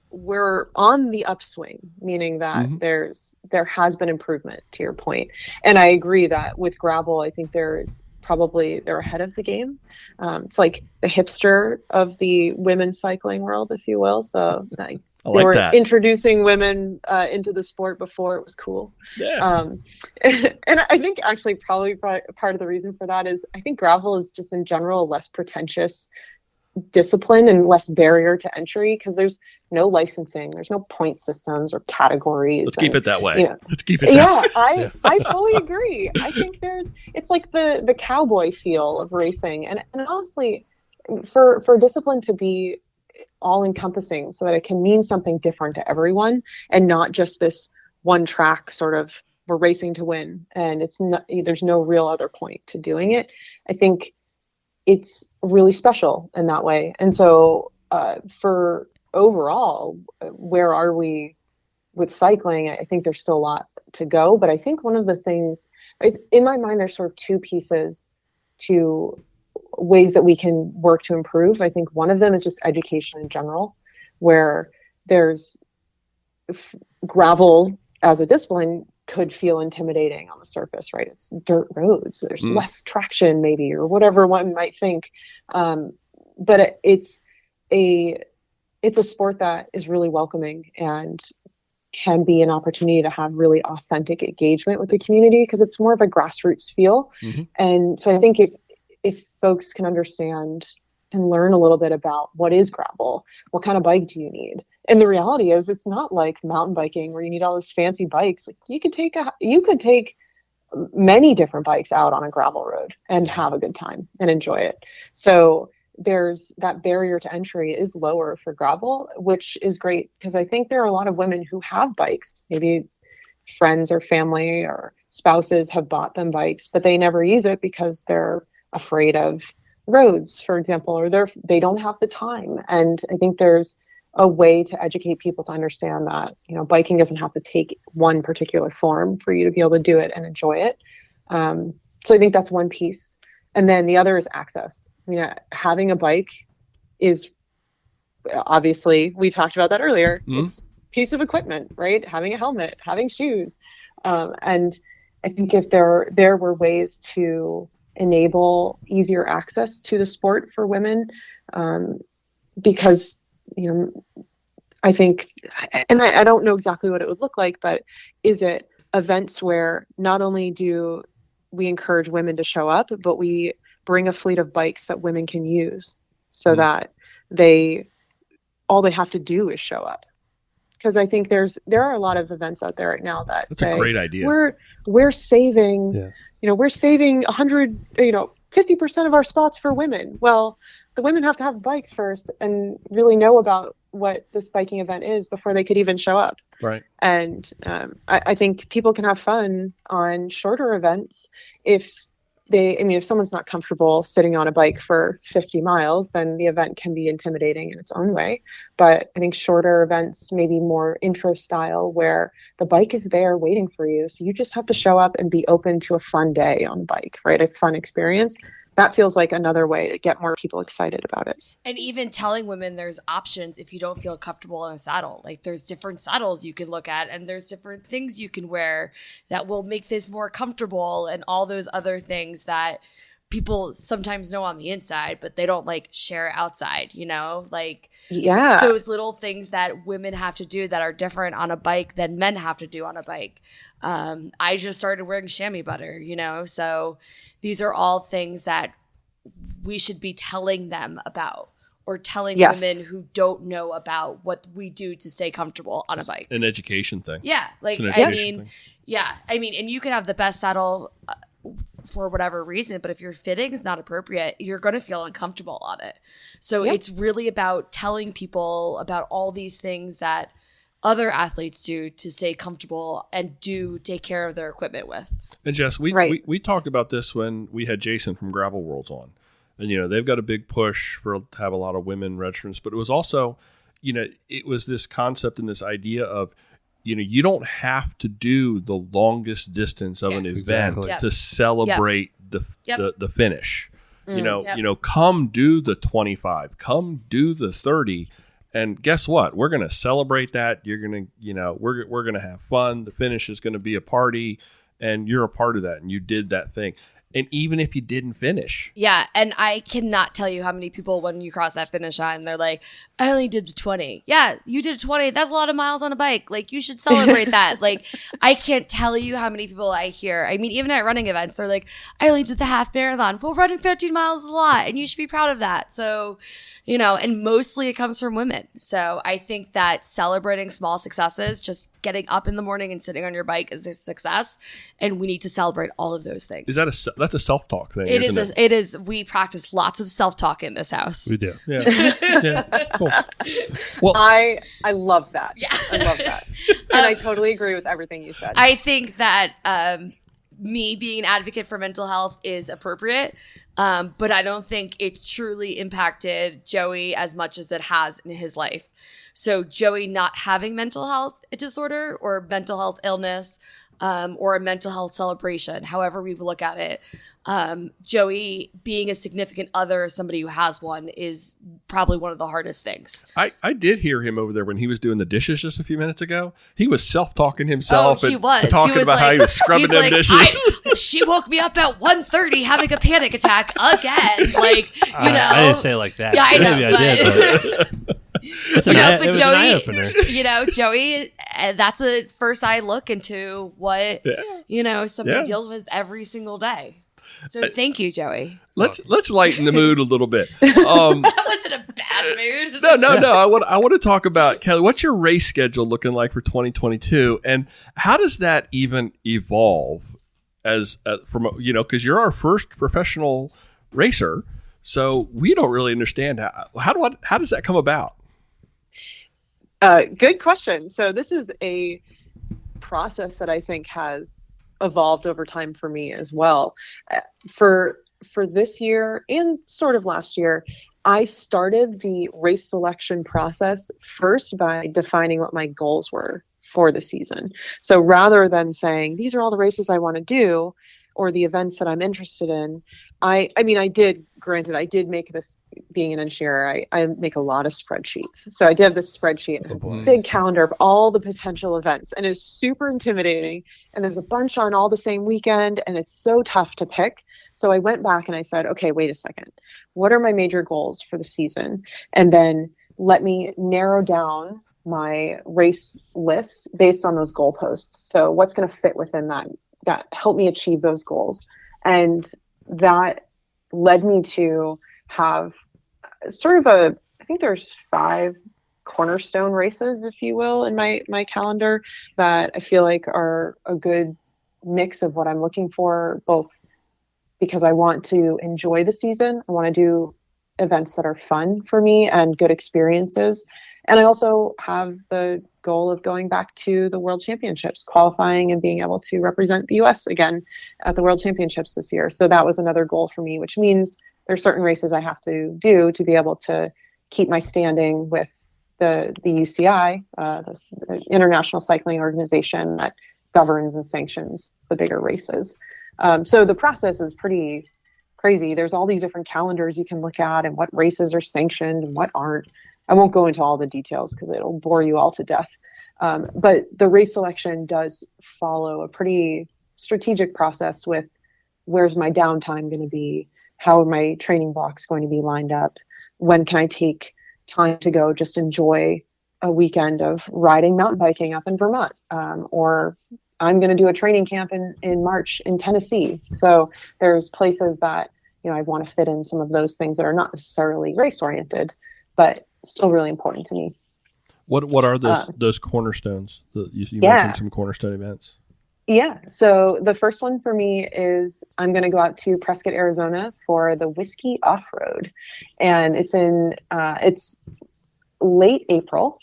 We're on the upswing, meaning that there has been improvement, to your point. And I agree that with gravel, I think they're ahead of the game. It's like the hipster of the women's cycling world, if you will. So they were introducing women into the sport before it was cool. Yeah. And I think actually probably part of the reason for that is I think gravel is just in general a less pretentious discipline and less barrier to entry because there's no licensing, there's no point systems or categories. Let's keep it that way. You know, Let's keep it that way. I fully agree. I think it's like the cowboy feel of racing, and honestly, for discipline to be all encompassing so that it can mean something different to everyone and not just this one track sort of we're racing to win and there's no real other point to doing it. I think it's really special in that way. And so for overall, where are we with cycling? I think there's still a lot to go, but I think one of the things in my mind, there's sort of two pieces to ways that we can work to improve. I think one of them is just education in general, where there's gravel as a discipline could feel intimidating on the surface, right? It's dirt roads. There's less traction maybe, or whatever one might think. But it's a sport that is really welcoming and can be an opportunity to have really authentic engagement with the community because it's more of a grassroots feel. And so I think if folks can understand and learn a little bit about what is gravel, what kind of bike do you need? And the reality is it's not like mountain biking where you need all those fancy bikes. Like you could take many different bikes out on a gravel road and have a good time and enjoy it. So there's that barrier to entry is lower for gravel, which is great because I think there are a lot of women who have bikes, maybe friends or family or spouses have bought them bikes, but they never use it because they're afraid of roads, for example, or they don't have the time. And I think there's a way to educate people to understand that, you know, biking doesn't have to take one particular form for you to be able to do it and enjoy it. So I think that's one piece. And then the other is access. I mean, having a bike is obviously, we talked about that earlier. It's a piece of equipment, right? Having a helmet, having shoes. And I think if there were ways to enable easier access to the sport for women, because, you know, I think, and I don't know exactly what it would look like, but is it events where not only do we encourage women to show up, but we bring a fleet of bikes that women can use so that all they have to do is show up. because I think there are a lot of events out there right now that That's say a great idea. we're saving, Yeah. we're saving 50% of our spots for women. Well, the women have to have bikes first and really know about what this biking event is before they could even show up. Right. And I think people can have fun on shorter events if someone's not comfortable sitting on a bike for 50 miles, then the event can be intimidating in its own way. But I think shorter events, maybe more intro style, where the bike is there waiting for you. So you just have to show up and be open to a fun day on the bike, right? A fun experience. That feels like another way to get more people excited about it. And even telling women there's options if you don't feel comfortable in a saddle. Like there's different saddles you can look at and there's different things you can wear that will make this more comfortable and all those other things that people sometimes know on the inside, but they don't like share outside, like those little things that women have to do that are different on a bike than men have to do on a bike. I just started wearing chamois butter, so these are all things that we should be telling them about or telling women who don't know about what we do to stay comfortable on a bike. An education thing. Yeah. Like, thing. And you can have the best saddle for whatever reason, but if your fitting is not appropriate, you're going to feel uncomfortable on it. So it's really about telling people about all these things that other athletes do to stay comfortable and do take care of their equipment with. And Jess, we talked about this when we had Jason from Gravel Worlds on. And, they've got a big push to have a lot of women registrants, but it was also, it was this concept and this idea of, you don't have to do the longest distance of an event to celebrate the finish. Come do the 25, come do the 30. And guess what? We're going to celebrate that. You're going to, we're going to have fun. The finish is going to be a party and you're a part of that. And you did that thing. And even if you didn't finish. Yeah. And I cannot tell you how many people, when you cross that finish line, they're like, I only did the 20. Yeah, you did 20. That's a lot of miles on a bike. Like, you should celebrate that. Like, I can't tell you how many people I hear. I mean, even at running events, they're like, I only did the half marathon. Well, running 13 miles is a lot. And you should be proud of that. So, and mostly it comes from women. So I think that celebrating small successes, just getting up in the morning and sitting on your bike is a success. And we need to celebrate all of those things. Is that that's a self-talk thing, isn't it? It is. We practice lots of self-talk in this house. We do. Yeah. Cool. Well, I love that. Yeah. I love that. And I totally agree with everything you said. I think that me being an advocate for mental health is appropriate, but I don't think it's truly impacted Joey as much as it has in his life. So Joey not having mental health disorder or mental health illness, or a mental health celebration, however we look at it. Joey being a significant other, somebody who has one, is probably one of the hardest things. I did hear him over there when he was doing the dishes just a few minutes ago. He was self-talking himself. Oh, he was. Talking about how he was scrubbing them dishes. She woke me up at 1:30 having a panic attack again. Like, I didn't say it like that. Yeah, I know. Maybe I did, but... Joey, that's a first eye look into what somebody deals with every single day. So thank you, Joey. Let's lighten the mood a little bit. That wasn't a bad mood. No. I want to talk about, Kelly, what's your race schedule looking like for 2022, and how does that even evolve as from because you're our first professional racer, so we don't really understand how does that come about. Good question. So this is a process that I think has evolved over time for me as well. For this year and sort of last year, I started the race selection process first by defining what my goals were for the season. So rather than saying, these are all the races I want to do or the events that I'm interested in, I did make this, being an engineer, I make a lot of spreadsheets. So I did have this spreadsheet, this big calendar of all the potential events, and it's super intimidating. And there's a bunch on all the same weekend, and it's so tough to pick. So I went back and I said, okay, wait a second. What are my major goals for the season? And then let me narrow down my race list based on those goalposts. So what's going to fit within that help me achieve those goals? And that led me to have sort of I think there's 5 cornerstone races, if you will, in my calendar that I feel like are a good mix of what I'm looking for, both because I want to enjoy the season. I want to do events that are fun for me and good experiences. And I also have the goal of going back to the World Championships, qualifying and being able to represent the US again at the World Championships this year. So that was another goal for me, which means there's certain races I have to do to be able to keep my standing with the UCI, the International Cycling Organization that governs and sanctions the bigger races. So the process is pretty crazy. There's all these different calendars you can look at and what races are sanctioned and what aren't. I won't go into all the details because it'll bore you all to death. But the race selection does follow a pretty strategic process with where's my downtime going to be? How are my training blocks going to be lined up? When can I take time to go just enjoy a weekend of riding mountain biking up in Vermont? Or I'm going to do a training camp in March in Tennessee. So there's places that, I want to fit in some of those things that are not necessarily race oriented, but still really important to me. What are those cornerstones? You mentioned some cornerstone events. Yeah. So the first one for me is I'm going to go out to Prescott, Arizona for the Whiskey Off-Road. And it's late April.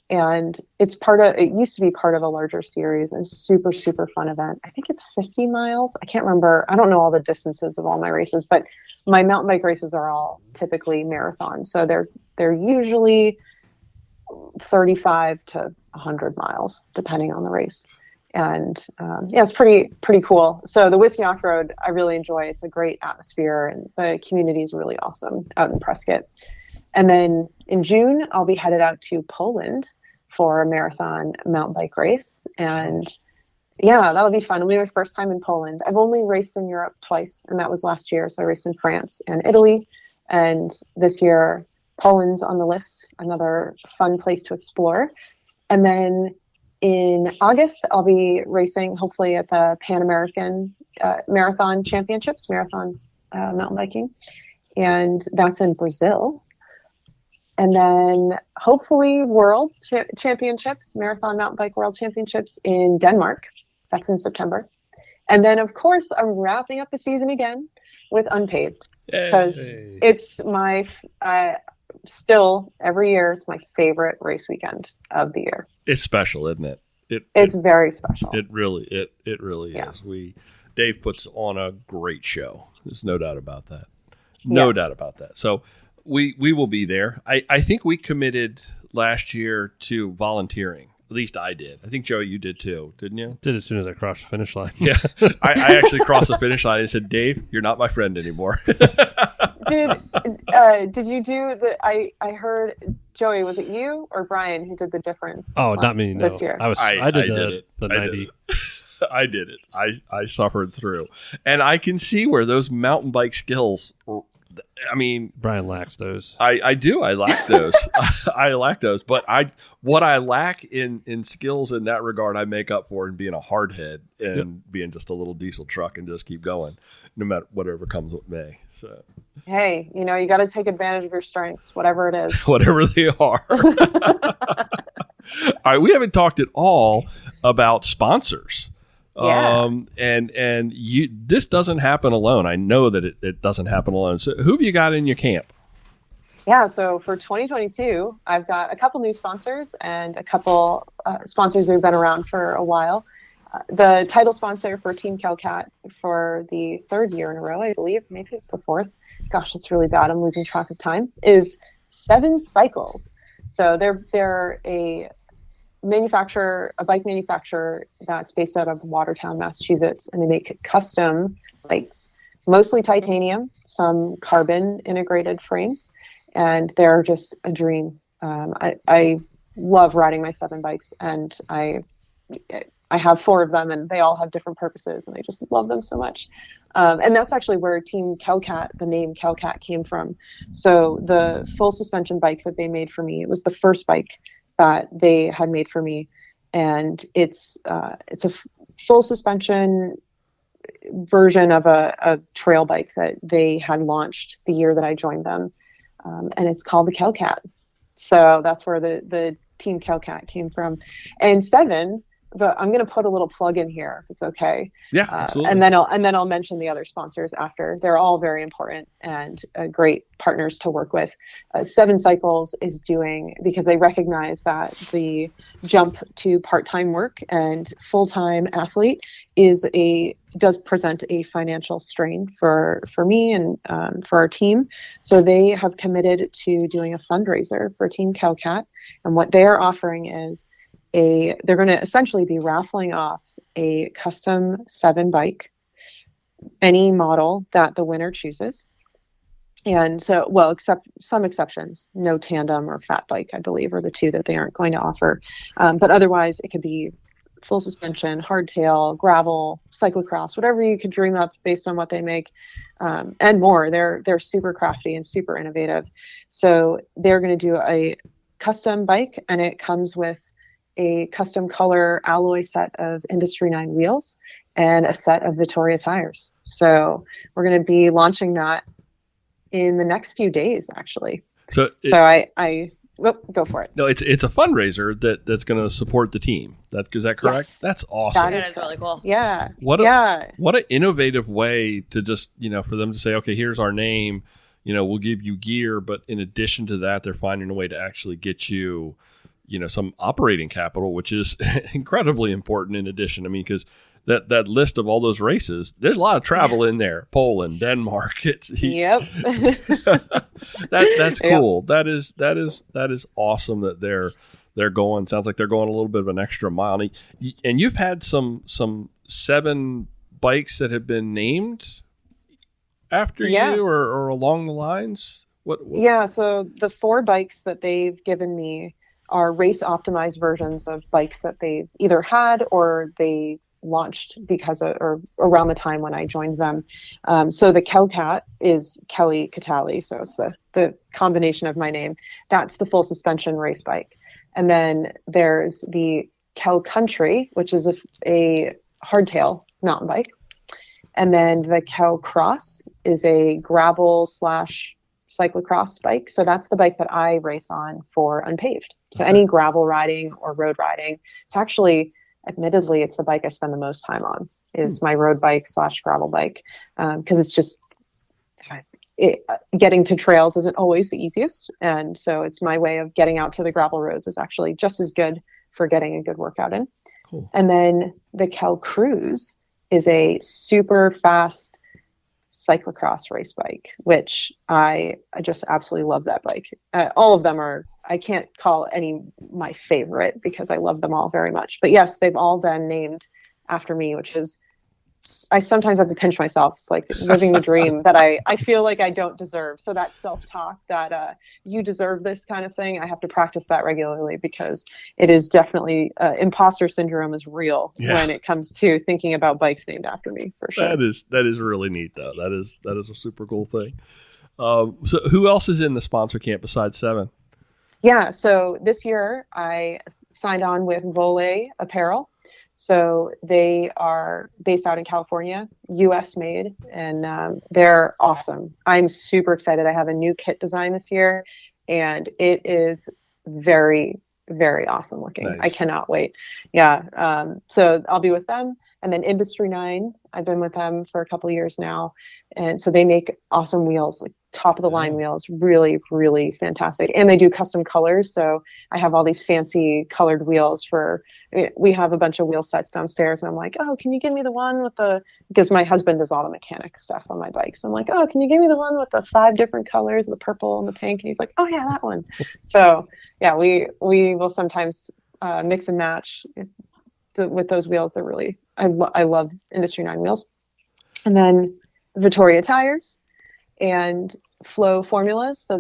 And it used to be part of a larger series and super, super fun event. I think it's 50 miles. I can't remember. I don't know all the distances of all my races, but my mountain bike races are all typically marathons. So they're usually 35 to 100 miles, depending on the race. And it's pretty cool. So the Whiskey Off-Road, I really enjoy. It's a great atmosphere and the community is really awesome out in Prescott. And then in June, I'll be headed out to Poland for a marathon mountain bike race. And yeah, that'll be fun. It'll be my first time in Poland. I've only raced in Europe twice, and that was last year. So I raced in France and Italy. And this year, Poland's on the list, another fun place to explore. And then in August, I'll be racing hopefully at the Pan American Marathon Championships, marathon mountain biking. And that's in Brazil. And then hopefully World's Championships, Marathon Mountain Bike World Championships in Denmark. That's in September. And then, of course, I'm wrapping up the season again with Unpaved because it's my, still every year, it's my favorite race weekend of the year. It's special, isn't it? It's very special. It really is. Dave puts on a great show. There's no doubt about that. No doubt about that. So we will be there. I think we committed last year to volunteering. At least I did. I think, Joey, you did too, didn't you? Did as soon as I crossed the finish line. Yeah. I actually crossed the finish line and said, Dave, you're not my friend anymore. Did you do I heard, Joey, was it you or Brian who did the difference? Oh, not me. No. This year. I did the 90. I did it. I suffered through. And I can see where those mountain bike skills, Brian lacks those. I do. I lack those. I lack those. But what I lack in skills in that regard, I make up for in being a hardhead and being just a little diesel truck and just keep going, no matter whatever comes with me. So, hey, you got to take advantage of your strengths, whatever it is. Whatever they are. All right, we haven't talked at all about sponsors. Yeah. And this doesn't happen alone. I know that it doesn't happen alone. So who have you got in your camp? Yeah, so for 2022, I've got a couple new sponsors and a couple sponsors who've been around for a while. The title sponsor for Team Kellcat for the third year in a row, I believe, maybe it's the fourth. Gosh, it's really bad. I'm losing track of time. Is 7 Cycles. So they're a bike manufacturer that's based out of Watertown, Massachusetts, and they make custom bikes, mostly titanium, some carbon integrated frames, and they're just a dream. I love riding my 7 bikes, and I have 4 of them, and they all have different purposes, and I just love them so much. And that's actually where Team Kellcat, the name Kellcat, came from. So the full suspension bike that they made for me, it was the first bike that they had made for me, and it's a full suspension version of a trail bike that they had launched the year that I joined them, and it's called the Kellcat. So that's where the Team Kellcat came from. And 7, but I'm going to put a little plug in here if it's okay. Yeah, absolutely. And then I'll mention the other sponsors after. They're all very important and great partners to work with. 7 Cycles is doing, because they recognize that the jump to part-time work and full-time athlete does present a financial strain for me and for our team. So they have committed to doing a fundraiser for Team Kellcat, and what they are offering is they're going to essentially be raffling off a custom 7 bike, any model that the winner chooses. And so, well, except some exceptions, no tandem or fat bike, I believe, are the 2 that they aren't going to offer. But otherwise, it could be full suspension, hardtail, gravel, cyclocross, whatever you could dream up based on what they make, and more. They're super crafty and super innovative. So they're going to do a custom bike, and it comes with a custom color alloy set of Industry 9 wheels and a set of Vittoria tires. So we're going to be launching that in the next few days, actually. So go for it. No, it's a fundraiser that's going to support the team. Is that correct? Yes. That's awesome. That is really cool. Yeah. What an innovative way to just, for them to say, okay, here's our name, we'll give you gear, but in addition to that, they're finding a way to actually get you some operating capital, which is incredibly important in addition. I mean, because that list of all those races, there's a lot of travel in there. Poland, Denmark. Yep. That's cool. Yep. That is awesome that they're going. Sounds like they're going a little bit of an extra mile. And you've had some 7 bikes that have been named after you or along the lines. What? Yeah. So the 4 bikes that they've given me are race optimized versions of bikes that they've either had or they launched or around the time when I joined them. So the Kellcat is Kelly Catale. So it's the combination of my name. That's the full suspension race bike. And then there's the Kell Country, which is a hardtail mountain bike. And then the Kell Cross is a gravel / cyclocross bike. So that's the bike that I race on for unpaved. So any gravel riding or road riding, it's actually, admittedly, it's the bike I spend the most time on, is my road bike / gravel bike. Because it's just, getting to trails isn't always the easiest. And so it's my way of getting out to the gravel roads is actually just as good for getting a good workout in. Cool. And then the Kell Cruise is a super fast cyclocross race bike, which I just absolutely love that bike. All of them are, I can't call any my favorite because I love them all very much. But yes, they've all been named after me, which is, I sometimes have to pinch myself. It's like living the dream that I feel like I don't deserve. So that self-talk that you deserve this kind of thing, I have to practice that regularly because it is definitely, imposter syndrome is real when it comes to thinking about bikes named after me, for sure. That is really neat, though. That is a super cool thing. So who else is in the sponsor camp besides 7? Yeah, so this year I signed on with Volley Apparel. So they are based out in California, U.S. made, and they're awesome. I'm super excited. I have a new kit design this year, and it is very, very awesome looking. Nice. I cannot wait. Yeah. So I'll be with them. And then Industry 9, I've been with them for a couple of years now. And so they make awesome wheels, like top of the line wheels, really, really fantastic. And they do custom colors. So I have all these fancy colored wheels we have a bunch of wheel sets downstairs. And I'm like, oh, can you give me the one with because my husband does all the mechanic stuff on my bike. So I'm like, oh, can you give me the one with the 5 different colors, the purple and the pink? And he's like, oh yeah, that one. So yeah, we will sometimes mix and match with those wheels. They're really, I love Industry 9 wheels. And then Vittoria tires and Flow Formulas. So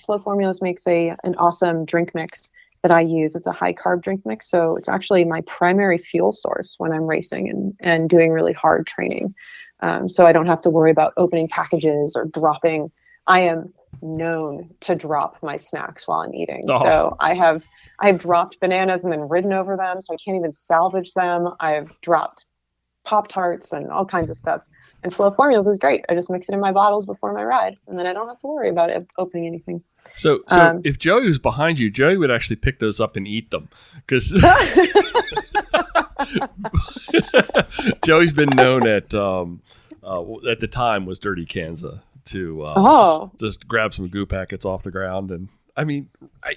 Flow Formulas makes an awesome drink mix that I use. It's a high carb drink mix. So it's actually my primary fuel source when I'm racing and doing really hard training. So I don't have to worry about opening packages or dropping. I am known to drop my snacks while I'm eating. Oh. So I've dropped bananas and then ridden over them. So I can't even salvage them. I've dropped Pop-Tarts and all kinds of stuff. And Flow Formulas is great. I just mix it in my bottles before my ride, and then I don't have to worry about it opening anything. So if Joey was behind you, Joey would actually pick those up and eat them, because Joey's been known at the time was Dirty Kansas to just grab some goo packets off the ground. And I mean,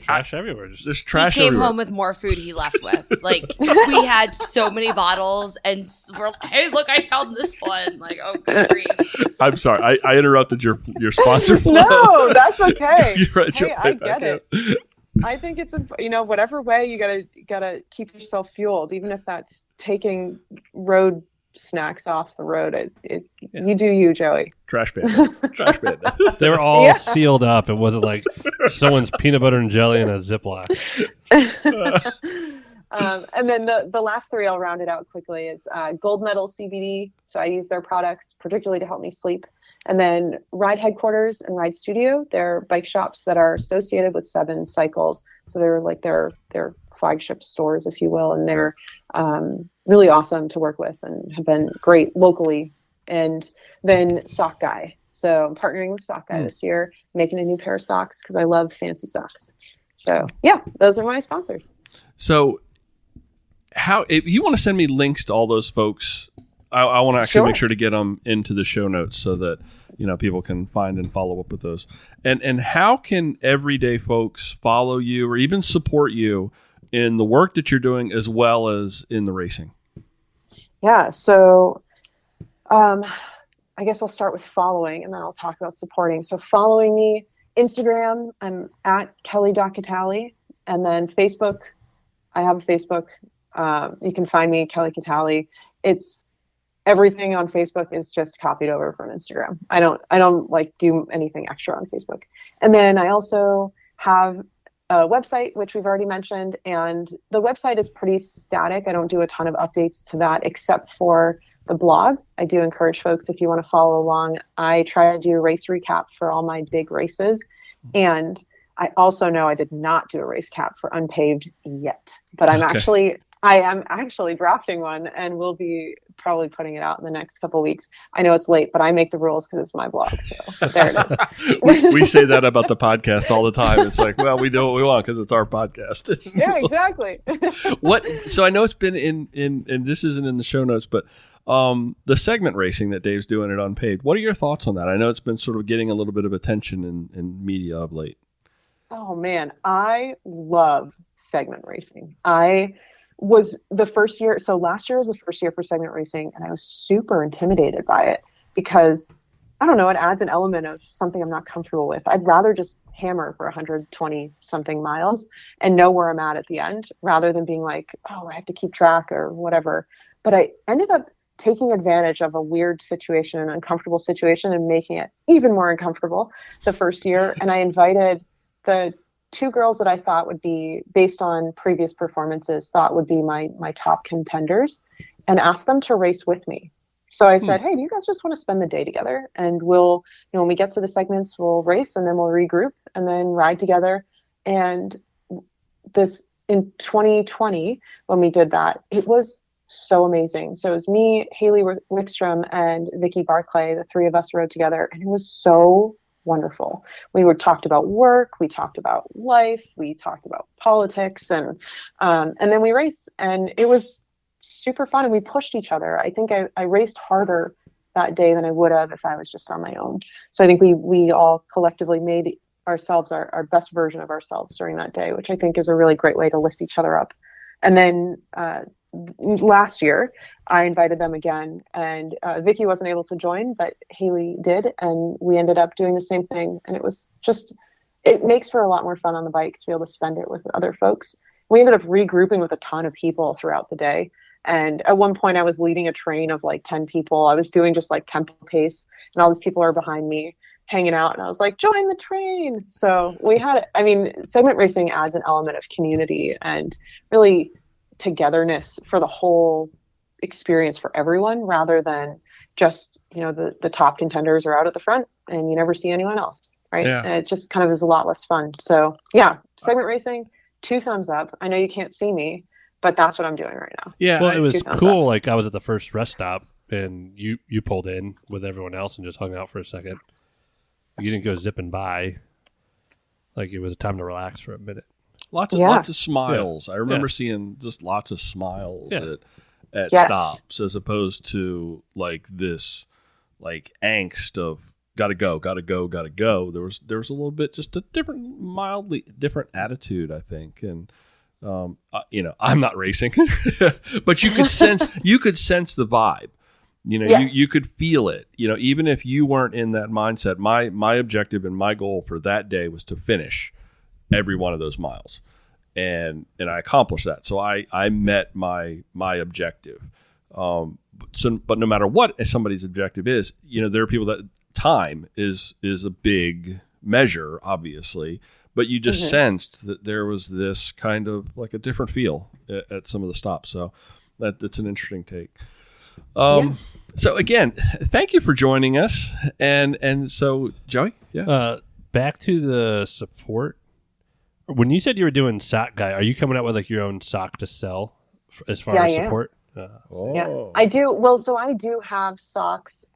Trash everywhere. There's trash He came everywhere. home with more food he left with. Like, we had so many bottles, and we're like, hey, look, I found this one. Like, oh, good grief. I'm sorry, I interrupted your sponsor flow. No, that's okay. You're right, Hey, I jump right get back in. it. I think it's whatever way you gotta keep yourself fueled, even if that's taking road snacks off the road. You do you, Joey. Trash bin. Trash bin. They were all sealed up. It wasn't like someone's peanut butter and jelly in a Ziploc. And then the last three, I'll round it out quickly, is Gold Medal CBD. So I use their products particularly to help me sleep. And then Ride Headquarters and Ride Studio. They're bike shops that are associated with 7 Cycles. So they're like their flagship stores, if you will. And they're really awesome to work with and have been great locally. And then Sock Guy. So I'm partnering with Sock Guy this year, making a new pair of socks because I love fancy socks. So yeah, those are my sponsors. So if you want to send me links to all those folks, I want to actually make sure to get them into the show notes so that people can find and follow up with those. And how can everyday folks follow you or even support you in the work that you're doing as well as in the racing? Yeah, so I guess I'll start with following, and then I'll talk about supporting. So following me, Instagram, I'm at Kelly Catale, and then Facebook, I have a Facebook. You can find me, Kelly Catale. It's everything on Facebook is just copied over from Instagram. I don't like do anything extra on Facebook. And then I also have a website, which we've already mentioned, and the website is pretty static. I don't do a ton of updates to that except for the blog. I do encourage folks, if you want to follow along, I try to do a race recap for all my big races. And I also know I did not do a race cap for Unpaved yet, but I am actually drafting one, and we'll be probably putting it out in the next couple of weeks. I know it's late, but I make the rules because it's my blog. So there it is. we say that about the podcast all the time. It's like, well, we do what we want because it's our podcast. Yeah, exactly. So I know it's been in this isn't in the show notes, but the segment racing that Dave's doing at Unpaved. What are your thoughts on that? I know it's been sort of getting a little bit of attention in media of late. Oh man, I love segment racing. I was the first year. So last year was the first year for segment racing, and I was super intimidated by it because I don't know, it adds an element of something I'm not comfortable with. I'd rather just hammer for 120 something miles and know where I'm at the end rather than being like, oh, I have to keep track or whatever. But I ended up taking advantage of a weird situation, an uncomfortable situation, and making it even more uncomfortable the first year. And I invited the 2 girls that I thought would be, based on previous performances, thought would be my top contenders, and asked them to race with me. So I said, hey, do you guys just want to spend the day together? And we'll, when we get to the segments, we'll race and then we'll regroup and then ride together. And this in 2020, when we did that, it was so amazing. So it was me, Haley Wickstrom, and Vicky Barclay. The 3 of us rode together, and it was so wonderful. We talked about work, we talked about life, we talked about politics, and then we raced, and it was super fun, and we pushed each other. I think I raced harder that day than I would have if I was just on my own. So I think we all collectively made ourselves our best version of ourselves during that day, which I think is a really great way to lift each other up. And then last year I invited them again, and Vicky wasn't able to join, but Haley did, and we ended up doing the same thing. And it was just, it makes for a lot more fun on the bike to be able to spend it with other folks. We ended up regrouping with a ton of people throughout the day. And at one point I was leading a train of like 10 people. I was doing just like tempo pace, and all these people are behind me hanging out. And I was like, join the train. So we had, segment racing adds an element of community and really togetherness for the whole experience for everyone, rather than just, the top contenders are out at the front and you never see anyone else. Right. Yeah. And it just kind of is a lot less fun. So yeah, segment racing, 2 thumbs up. I know you can't see me, but that's what I'm doing right now. Yeah. Well, it was cool. Like I was at the first rest stop and you pulled in with everyone else and just hung out for a second. You didn't go zipping by. Like it was a time to relax for a minute. Lots of smiles. I remember seeing just lots of smiles at stops, as opposed to like this like angst of gotta go. There was a little bit, just a mildly different attitude, I think. And I'm not racing, but you could sense the vibe. You could feel it. Even if you weren't in that mindset, my objective and my goal for that day was to finish every one of those miles, and I accomplished that. So I met my objective. But no matter what somebody's objective is, there are people that time is a big measure, obviously, but you just sensed that there was this kind of like a different feel at some of the stops. So that's an interesting take. So again, thank you for joining us. And so Joey, back to the support. When you said you were doing sock guy, are you coming out with like your own sock to sell as far as support? Yeah, I do. Well, so I do have socks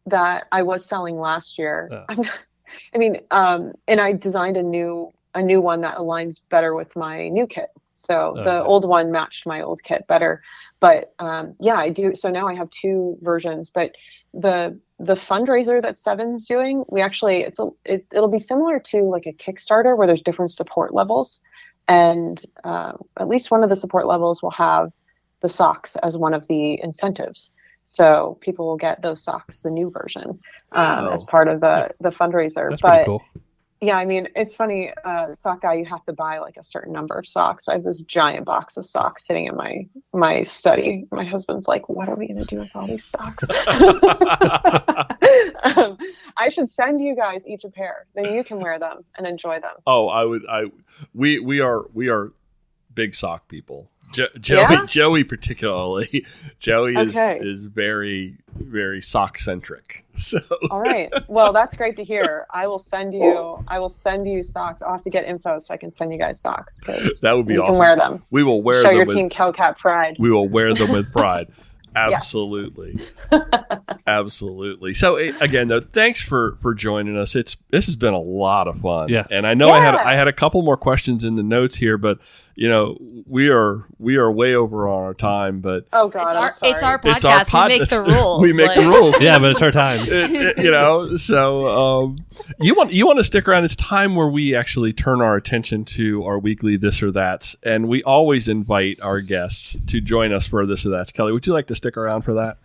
that I was selling last year. And I designed a new one that aligns better with my new kit. So the old one matched my old kit better. But I do. So now I have two versions. But the fundraiser that Seven's doing, it'll be similar to like a Kickstarter where there's different support levels, and at least one of the support levels will have the socks as one of the incentives. So people will get those socks, the new version, as part of the fundraiser. That's pretty cool. Yeah, I mean, it's funny. Sock guy, you have to buy like a certain number of socks. I have this giant box of socks sitting in my study. My husband's like, "What are we going to do with all these socks?" I should send you guys each a pair. Then you can wear them and enjoy them. Oh, I would. We are big sock people. Joey particularly. Joey is very, very sock centric. So all right, well, that's great to hear. I will send you socks. I'll have to get info so I can send you guys socks, because that would be awesome. You can wear them. We will wear Show them. your team Kellcat pride. We will wear them with pride. Absolutely. Absolutely. So again, though, thanks for joining us. This has been a lot of fun. Yeah. And I know I had a couple more questions in the notes here, but we are way over on our time, but oh god, it's our podcast. We make the rules. We make the rules. Yeah, but it's our time. So you want to stick around. It's time where we actually turn our attention to our weekly this or that's, and we always invite our guests to join us for this or that's. Kelly, would you like to stick around for that?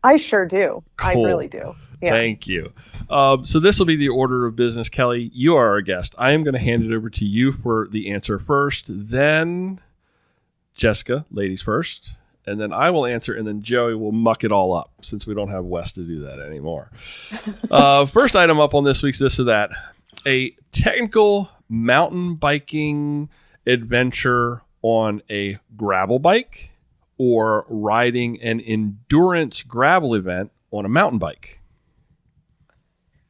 I sure do. Cool. I really do. Yeah. Thank you. So this will be the order of business. Kelly, you are our guest. I am going to hand it over to you for the answer first, then Jessica, ladies first, and then I will answer, and then Joey will muck it all up since we don't have Wes to do that anymore. First item up on this week's This or That, a technical mountain biking adventure on a gravel bike or riding an endurance gravel event on a mountain bike.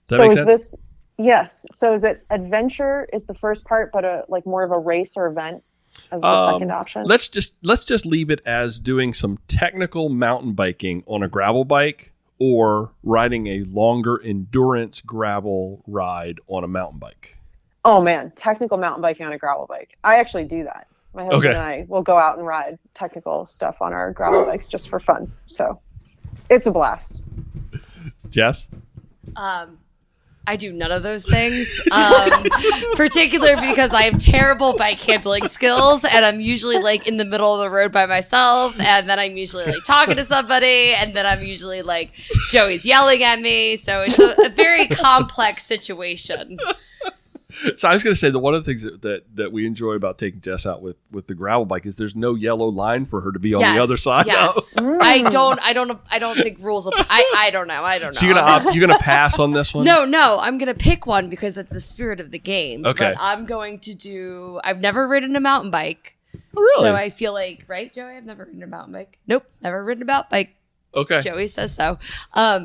Does that make sense? Yes. So is it adventure is the first part, but like more of a race or event as the second option? Let's just leave it as doing some technical mountain biking on a gravel bike or riding a longer endurance gravel ride on a mountain bike. Oh man, technical mountain biking on a gravel bike. I actually do that. My husband and I will go out and ride technical stuff on our gravel bikes just for fun. So it's a blast. Jess? I do none of those things, particular because I have terrible bike handling skills, and I'm usually like in the middle of the road by myself, and then I'm usually like talking to somebody, and then I'm usually like Joey's yelling at me. So it's a very complex situation. So I was going to say that one of the things that we enjoy about taking Jess out with the gravel bike is there's no yellow line for her to be on the other side. Yes, I don't think rules apply. I don't know. So you're gonna pass on this one? No. I'm gonna pick one because it's the spirit of the game. Okay. But I'm going to do. I've never ridden a mountain bike. Oh, really? So I feel like, right, Joey? I've never ridden a mountain bike. Nope, never ridden a mountain bike. Okay. Joey says so.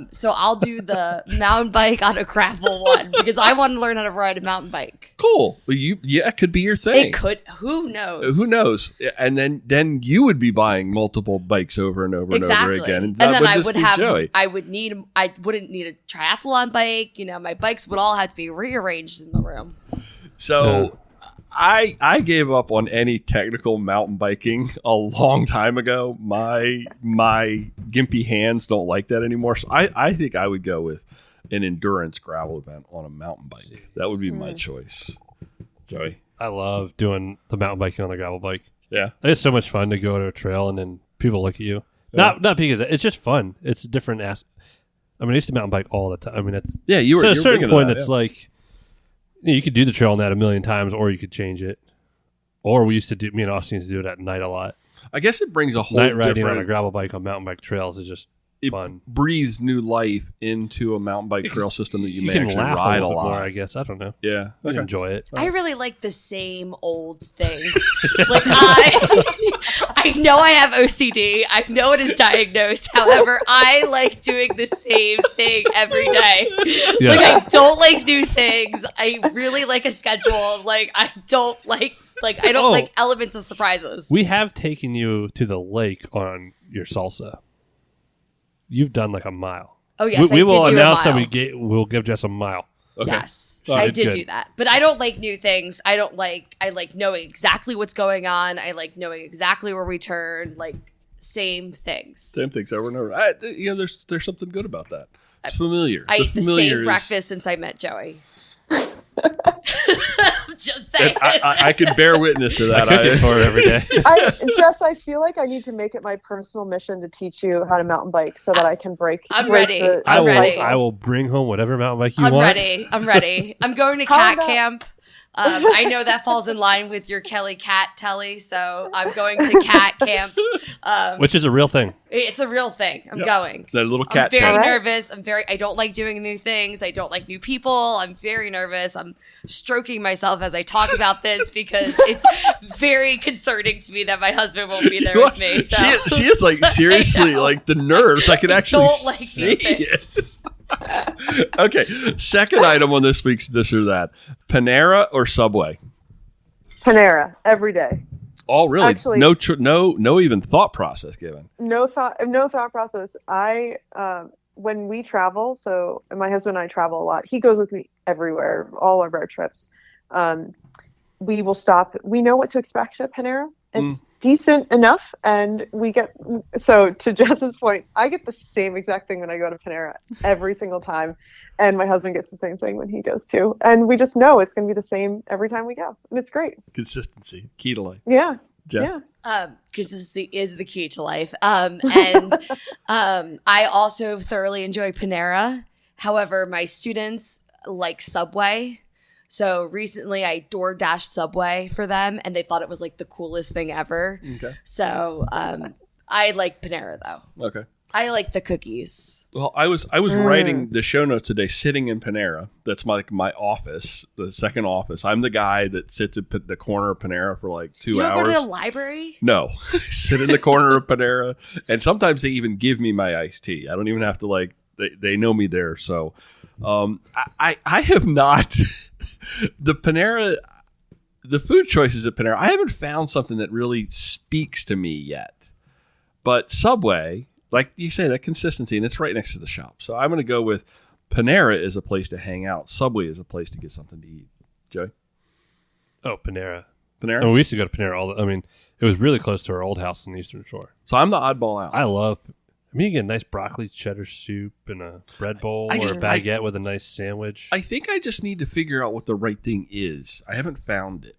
So I'll do the mountain bike on a gravel one because I want to learn how to ride a mountain bike. Cool. Well, it could be your thing. It could. Who knows? Who knows? And then you would be buying multiple bikes over and over and over again. And then that I just would be have. Joey. I wouldn't need a triathlon bike. My bikes would all have to be rearranged in the room. So I gave up on any technical mountain biking a long time ago. My gimpy hands don't like that anymore. So I think I would go with an endurance gravel event on a mountain bike. That would be my choice. Joey? I love doing the mountain biking on the gravel bike. Yeah. It's so much fun to go to a trail and then people look at you. Yeah. Not because it's just fun. It's a different I used to mountain bike all the time. I mean, it's you were. So at a certain big into point, that, it's like you could do the trail net a million times, or you could change it. Or we used to do. Me and Austin used to do it at night a lot. I guess it brings a whole Night riding on a different. gravel bike on mountain bike trails is just fun. Breathes new life into a mountain bike trail system that you may can actually laugh ride a a little bit lot. more, I guess. I don't know. Yeah. You Okay. enjoy it. I really like the same old thing. Like I know I have OCD. I know it is diagnosed. However, I like doing the same thing every day. Yeah. Like I don't like new things. I really like a schedule. Like I don't like I don't like elements of surprises. We have taken you to the lake on your salsa. You've done like a mile. Oh yes, we I will did do announce a mile. that we'll give Jess a mile. Okay. Yes, Oh, I it's did good. do that. But I don't like new things. I like knowing exactly what's going on. I like knowing exactly where we turn. Like same things. Same things over and over. There's something good about that. It's familiar. I ate the familiar same is- breakfast since I met Joey. I'm just saying. I can bear witness to that. I cook it for her every day. Jess, I feel like I need to make it my personal mission to teach you how to mountain bike so that I can break. I'm break ready. the I'm ready. I will bring home whatever mountain bike you I'm want. ready. I'm ready. I'm going to How cat about- camp. I know that falls in line with your Kelly Catale, so I'm going to cat camp. Which is a real thing. It's a real thing. I'm going. That little I'm cat. very All right. nervous. I don't like doing new things. I don't like new people. I'm very nervous. I'm stroking myself as I talk about this because it's very concerning to me that my husband won't be there with me. So. She is like seriously know. like the nerves. I could actually don't like see these it. Okay, second item on this week's This or That: Panera or Subway? Panera every day. Oh, really? Actually- no even thought process given. No thought process. When we travel, so my husband and I travel a lot. He goes with me everywhere, all of our trips. We will stop. We know what to expect at Panera. It's decent enough, and we get. So to Jess's point, I get the same exact thing when I go to Panera every single time, and my husband gets the same thing when he goes too. And we just know it's going to be the same every time we go, and it's great. Consistency, key to life. Yeah, Jess? yeah. Consistency is the key to life. I also thoroughly enjoy Panera. However, my students like Subway. So recently I DoorDashed Subway for them and they thought it was like the coolest thing ever. Okay. So I like Panera though. Okay. I like the cookies. Well, I was writing the show notes today, sitting in Panera. That's my office, the second office. I'm the guy that sits at the corner of Panera for like 2 You don't hours. go to the library? No, sit in the corner of Panera, and sometimes they even give me my iced tea. I don't even have to they know me there. So, I have not the Panera, the food choices at Panera. I haven't found something that really speaks to me yet. But Subway, like you say, that consistency, and it's right next to the shop. So I'm going to go with Panera is a place to hang out. Subway is a place to get something to eat. Joey? Oh, Panera. Panera? And we used to go to Panera it was really close to our old house in the Eastern Shore. So I'm the oddball out. You get a nice broccoli cheddar soup and a bread bowl or a baguette with a nice sandwich. I think I just need to figure out what the right thing is. I haven't found it.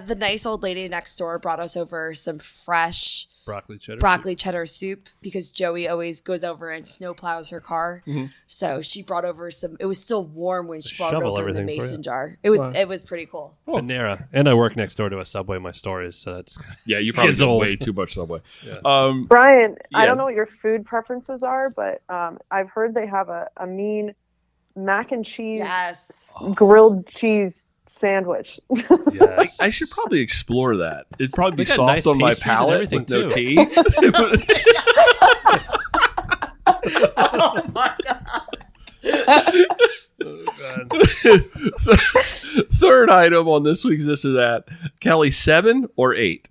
The nice old lady next door brought us over some fresh broccoli cheddar soup. because Joey always goes over and snow plows her car. Mm-hmm. So she brought over some. It was still warm when she brought it shovel over in the everything for mason you. jar. It was pretty cool. Panera. And I work next door to a Subway. My store is, so that's Yeah, you probably It's get old. way too much Subway. Yeah. Brian, I Yeah. don't know what your food preferences are, but I've heard they have a mean mac and cheese, Yes. grilled cheese sandwich. yes. I should probably explore that. It'd probably be They got soft nice on my pastries and palate everything, with no too. teeth. Oh my god. Third item on this week's This or That. Kelly, 7 or 8?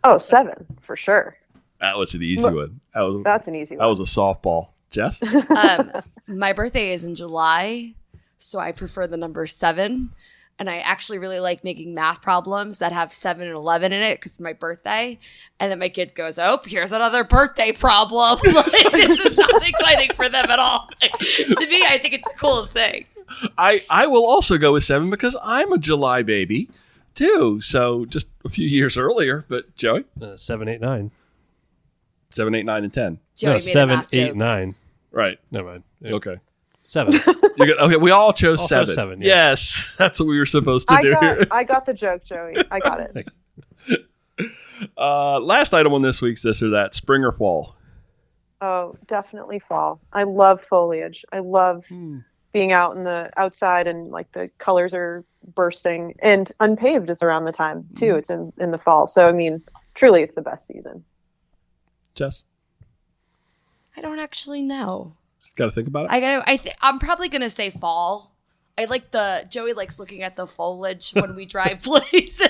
Oh, 7 for sure. That was an easy one. That's an easy one. That was a softball. Jess? My birthday is in July, so I prefer the number 7. And I actually really like making math problems that have 7 and 11 in it because it's my birthday. And then my kids goes, oh, here's another birthday problem. Like, this is not exciting for them at all. To me, I think it's the coolest thing. I will also go with 7 because I'm a July baby too. So just a few years earlier. But Joey? 7, 8, 9. 7, 8, 9, and 10. Joey No, made 7, a math 8, joke. 9. Right. Never mind. Yeah. Okay. 7. Okay, we all chose Also 7. 7, yeah. Yes, that's what we were supposed to do here. I got the joke, Joey. I got it. Last item on this week's This or That, spring or fall? Oh, definitely fall. I love foliage. I love being out in the outside and like the colors are bursting. And unpaved is around the time too. It's in the fall. So I mean, truly, it's the best season. Jess? I don't actually know. Got to think about it. I'm probably gonna say fall. I like Joey likes looking at the foliage when we drive places.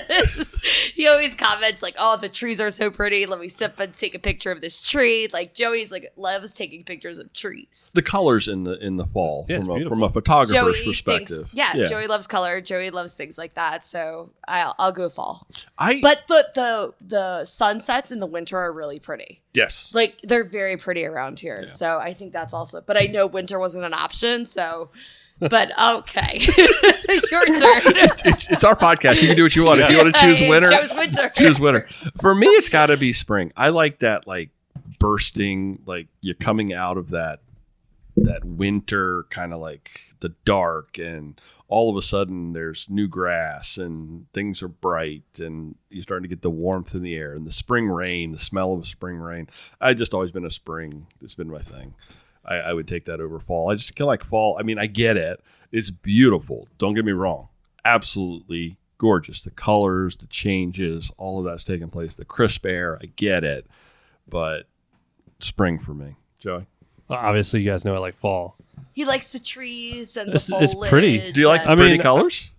He always comments like, "Oh, the trees are so pretty. Let me sip and take a picture of this tree." Like Joey's like loves taking pictures of trees. The colors in the fall Yeah, from a photographer's Joey perspective. thinks, Joey loves color. Joey loves things like that. So I'll go fall. But But the sunsets in the winter are really pretty. yes, Like they're very pretty around here. So I think that's also. But I know winter wasn't an option. So. But okay, your turn. it's our podcast. You can do what you want. If you want to choose winter, Chose winter. choose winter. For me, it's got to be spring. I like that, like bursting, like you're coming out of that winter, kind of like the dark, and all of a sudden there's new grass and things are bright, and you're starting to get the warmth in the air and the spring rain, the smell of spring rain. I've just always been a spring. It's been my thing. I would take that over fall. I just feel like fall. I mean, I get it. It's beautiful. Don't get me wrong. Absolutely gorgeous. The colors, the changes, all of that's taking place. The crisp air. I get it. But spring for me. Joey? Well, obviously, you guys know I like fall. He likes the trees and the It's foliage. pretty. Do you like the I pretty mean, colors?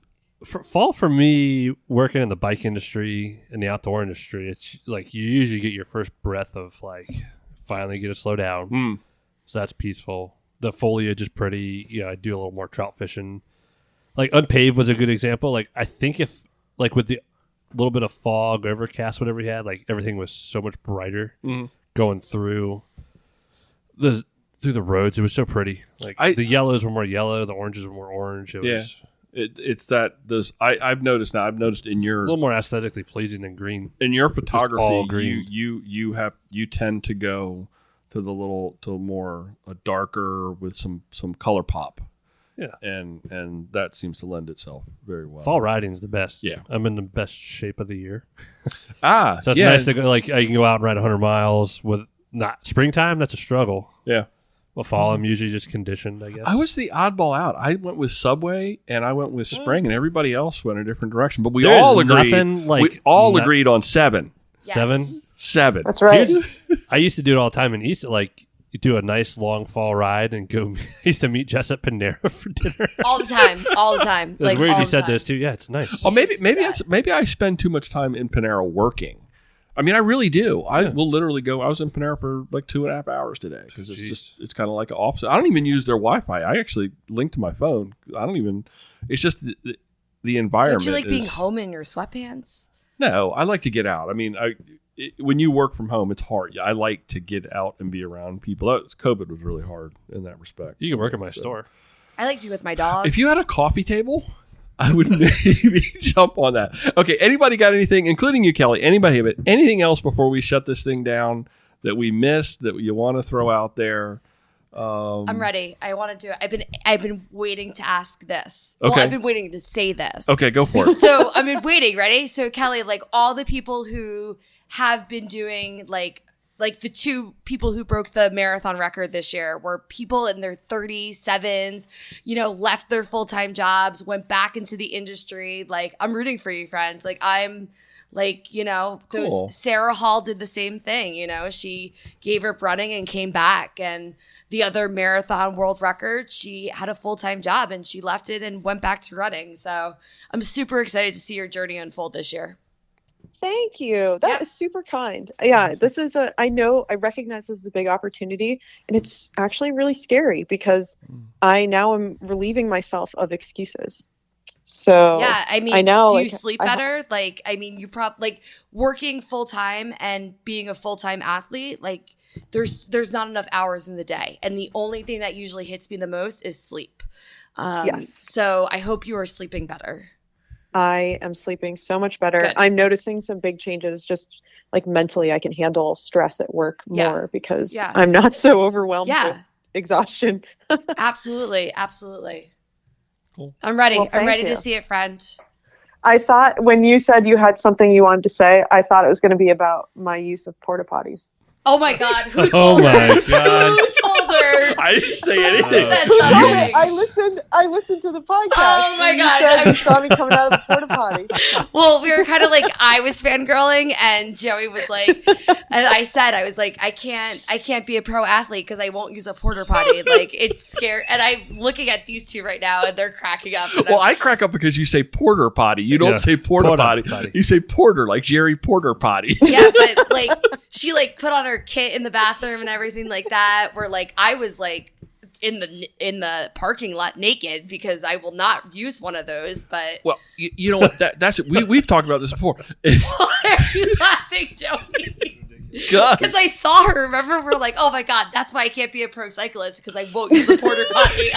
Fall for me, working in the bike industry and the outdoor industry, it's like you usually get your first breath of like finally get to slow down. So that's peaceful. The foliage is pretty. You know, I do a little more trout fishing. Like unpaved was a good example. Like I think if like with the little bit of fog, overcast, whatever we had, like everything was so much brighter going through the roads. It was so pretty. Like the yellows were more yellow, the oranges were more orange. It was It's that those I've noticed now. I've noticed in a your little more aesthetically pleasing than green. in your all photography, green. you tend to go to more a darker with some color pop. Yeah. And that seems to lend itself very well. Fall riding is the best. Yeah. I'm in the best shape of the year. So So it's nice to go, like I can go out and ride 100 miles with not springtime. That's a struggle. Yeah. Well, fall I'm usually just conditioned, I guess. I was the oddball out. I went with Subway and I went with Spring, and everybody else went a different direction. But we There's all agreed. nothing like we all not- agreed on 7. Yes. 7. 7. That's right. I used to do it all the time in East. Like you do a nice long fall ride and go. I used to meet Jess at Panera for dinner. All the time. All the time. It was Like weird all you the said time. this too. Yeah, it's nice. Oh, used to do that. maybe I spend too much time in Panera working. I mean, I really do. I will literally go. I was in Panera for like 2.5 hours today because it's kind of like an opposite. I don't even use their Wi-Fi. I actually link to my phone. I don't even. It's just the environment. Don't you like being is- home in your sweatpants? No, I like to get out. I mean, when you work from home, it's hard. I like to get out and be around people. COVID was really hard in that respect. You can work at my store. I like to be with my dog. If you had a coffee table, I would maybe jump on that. Okay, anybody got anything, including you, Kelly? Anybody have anything else before we shut this thing down that we missed that you want to throw out there? I'm ready. I want to do it. I've been waiting to ask this. Okay. Well, I've been waiting to say this. Okay, go for it. So I've been waiting. Ready? So Kelly, like all the people who have been doing like like the two people who broke the marathon record this year were people in their 37s, left their full-time jobs, went back into the industry. Like, I'm rooting for you, friends. Like, I'm like, Cool. Sarah Hall did the same thing. She gave up running and came back. And the other marathon world record, she had a full-time job and she left it and went back to running. So I'm super excited to see your journey unfold this year. Thank you. That is super kind. Yeah, this is I recognize this is a big opportunity, and it's actually really scary because I now am relieving myself of excuses. So yeah, I mean, I know, do you sleep better? You probably working full time and being a full time athlete. Like, there's not enough hours in the day, and the only thing that usually hits me the most is sleep. Yes. So I hope you are sleeping better. I am sleeping so much better. Good. I'm noticing some big changes. Just like mentally, I can handle stress at work more because I'm not so overwhelmed with exhaustion. Absolutely, absolutely. Cool. I'm ready. Well, I'm ready you. to see it, friend. I thought when you said you had something you wanted to say, I thought it was going to be about my use of porta potties. Oh my God! Who Oh told her? my God. Who told her? I didn't say anything. Said something. I listened to the podcast. Oh my and you God. said you saw me coming out of the porta potty. Well, we were kind of like, I was fangirling and Joey was like, and I was like, I can't be a pro athlete because I won't use a porta potty. Like, it's scary. And I'm looking at these two right now and they're cracking up. Well, I crack up because you say porter potty. You don't say porta potty. You say porter, like Jerry Porter potty. Yeah, but like she like put on her kit in the bathroom and everything like that. Where like I was like in the parking lot naked because I will not use one of those. But Well, you know what? That's it. We've talked about this before. why are you laughing, Joey? Because I saw her. Remember, we're like, oh my God, that's why I can't be a pro cyclist because I won't use the porta potty.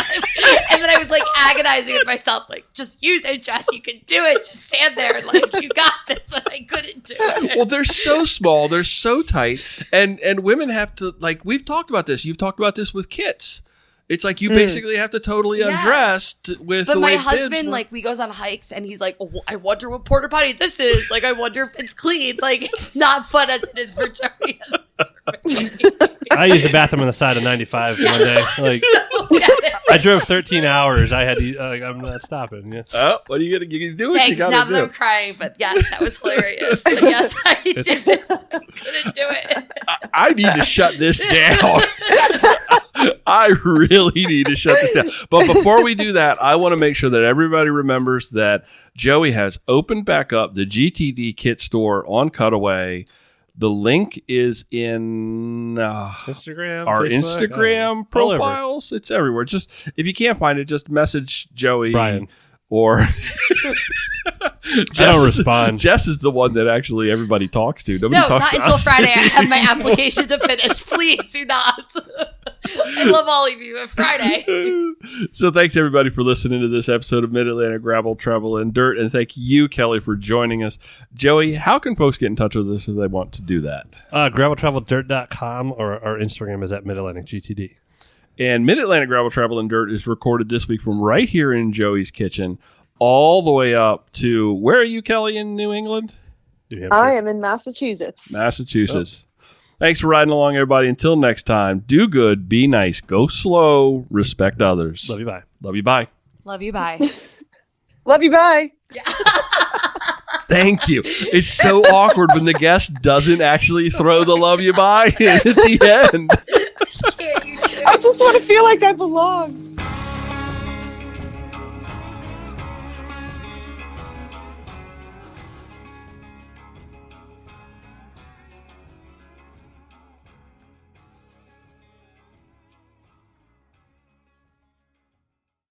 And then I was like agonizing with myself, like, just use it, Jess. You can do it. Just stand there, like you got this. And I couldn't do it. Well, they're so small, they're so tight, and women have to, like, we've talked about this. You've talked about this with kits. It's like you basically have to totally undress with but the my way husband, like, we goes on hikes and he's like, oh, I wonder what porta potty this is. Like, I wonder if it's clean. Like, it's not fun as it is for Joey. I used the bathroom on the side of 95 one day. Like, I drove 13 hours. I had to. I'm not stopping. Yeah. Oh, what are you gonna do? What Thanks. you gotta Now do. that I'm crying, but yes, that was hilarious. But yes, I did it. I couldn't do it. I need to shut this down. I really need to shut this down. But before we do that, I want to make sure that everybody remembers that Joey has opened back up the GTD kit store on Cutaway. The link is in Instagram, our Facebook, Instagram profiles. It's everywhere. Just if you can't find it, just message Joey Brian. Or I don't respond. Jess is the one that actually everybody talks to. Nobody No, talks not to until us. Friday. I have my application to finish. Please do not. I love all of you, but Friday. So thanks everybody for listening to this episode of Mid-Atlantic Gravel, Travel, and Dirt. And thank you, Kelly, for joining us. Joey, how can folks get in touch with us if they want to do that? GravelTravelDirt.com or our Instagram is at Mid-Atlantic GTD. And Mid-Atlantic Gravel, Travel, and Dirt is recorded this week from right here in Joey's kitchen all the way up to, where are you, Kelly, in New England? New Hampshire. I am in Massachusetts. Massachusetts. Thanks for riding along, everybody. Until next time, do good, be nice, go slow, respect others. Love you. Bye. Love you. Bye. Love you. Bye. Love you. Bye. Thank you. It's so awkward when the guest doesn't actually throw the love you bye in at the end. Can't you do? I just want to feel like I belong.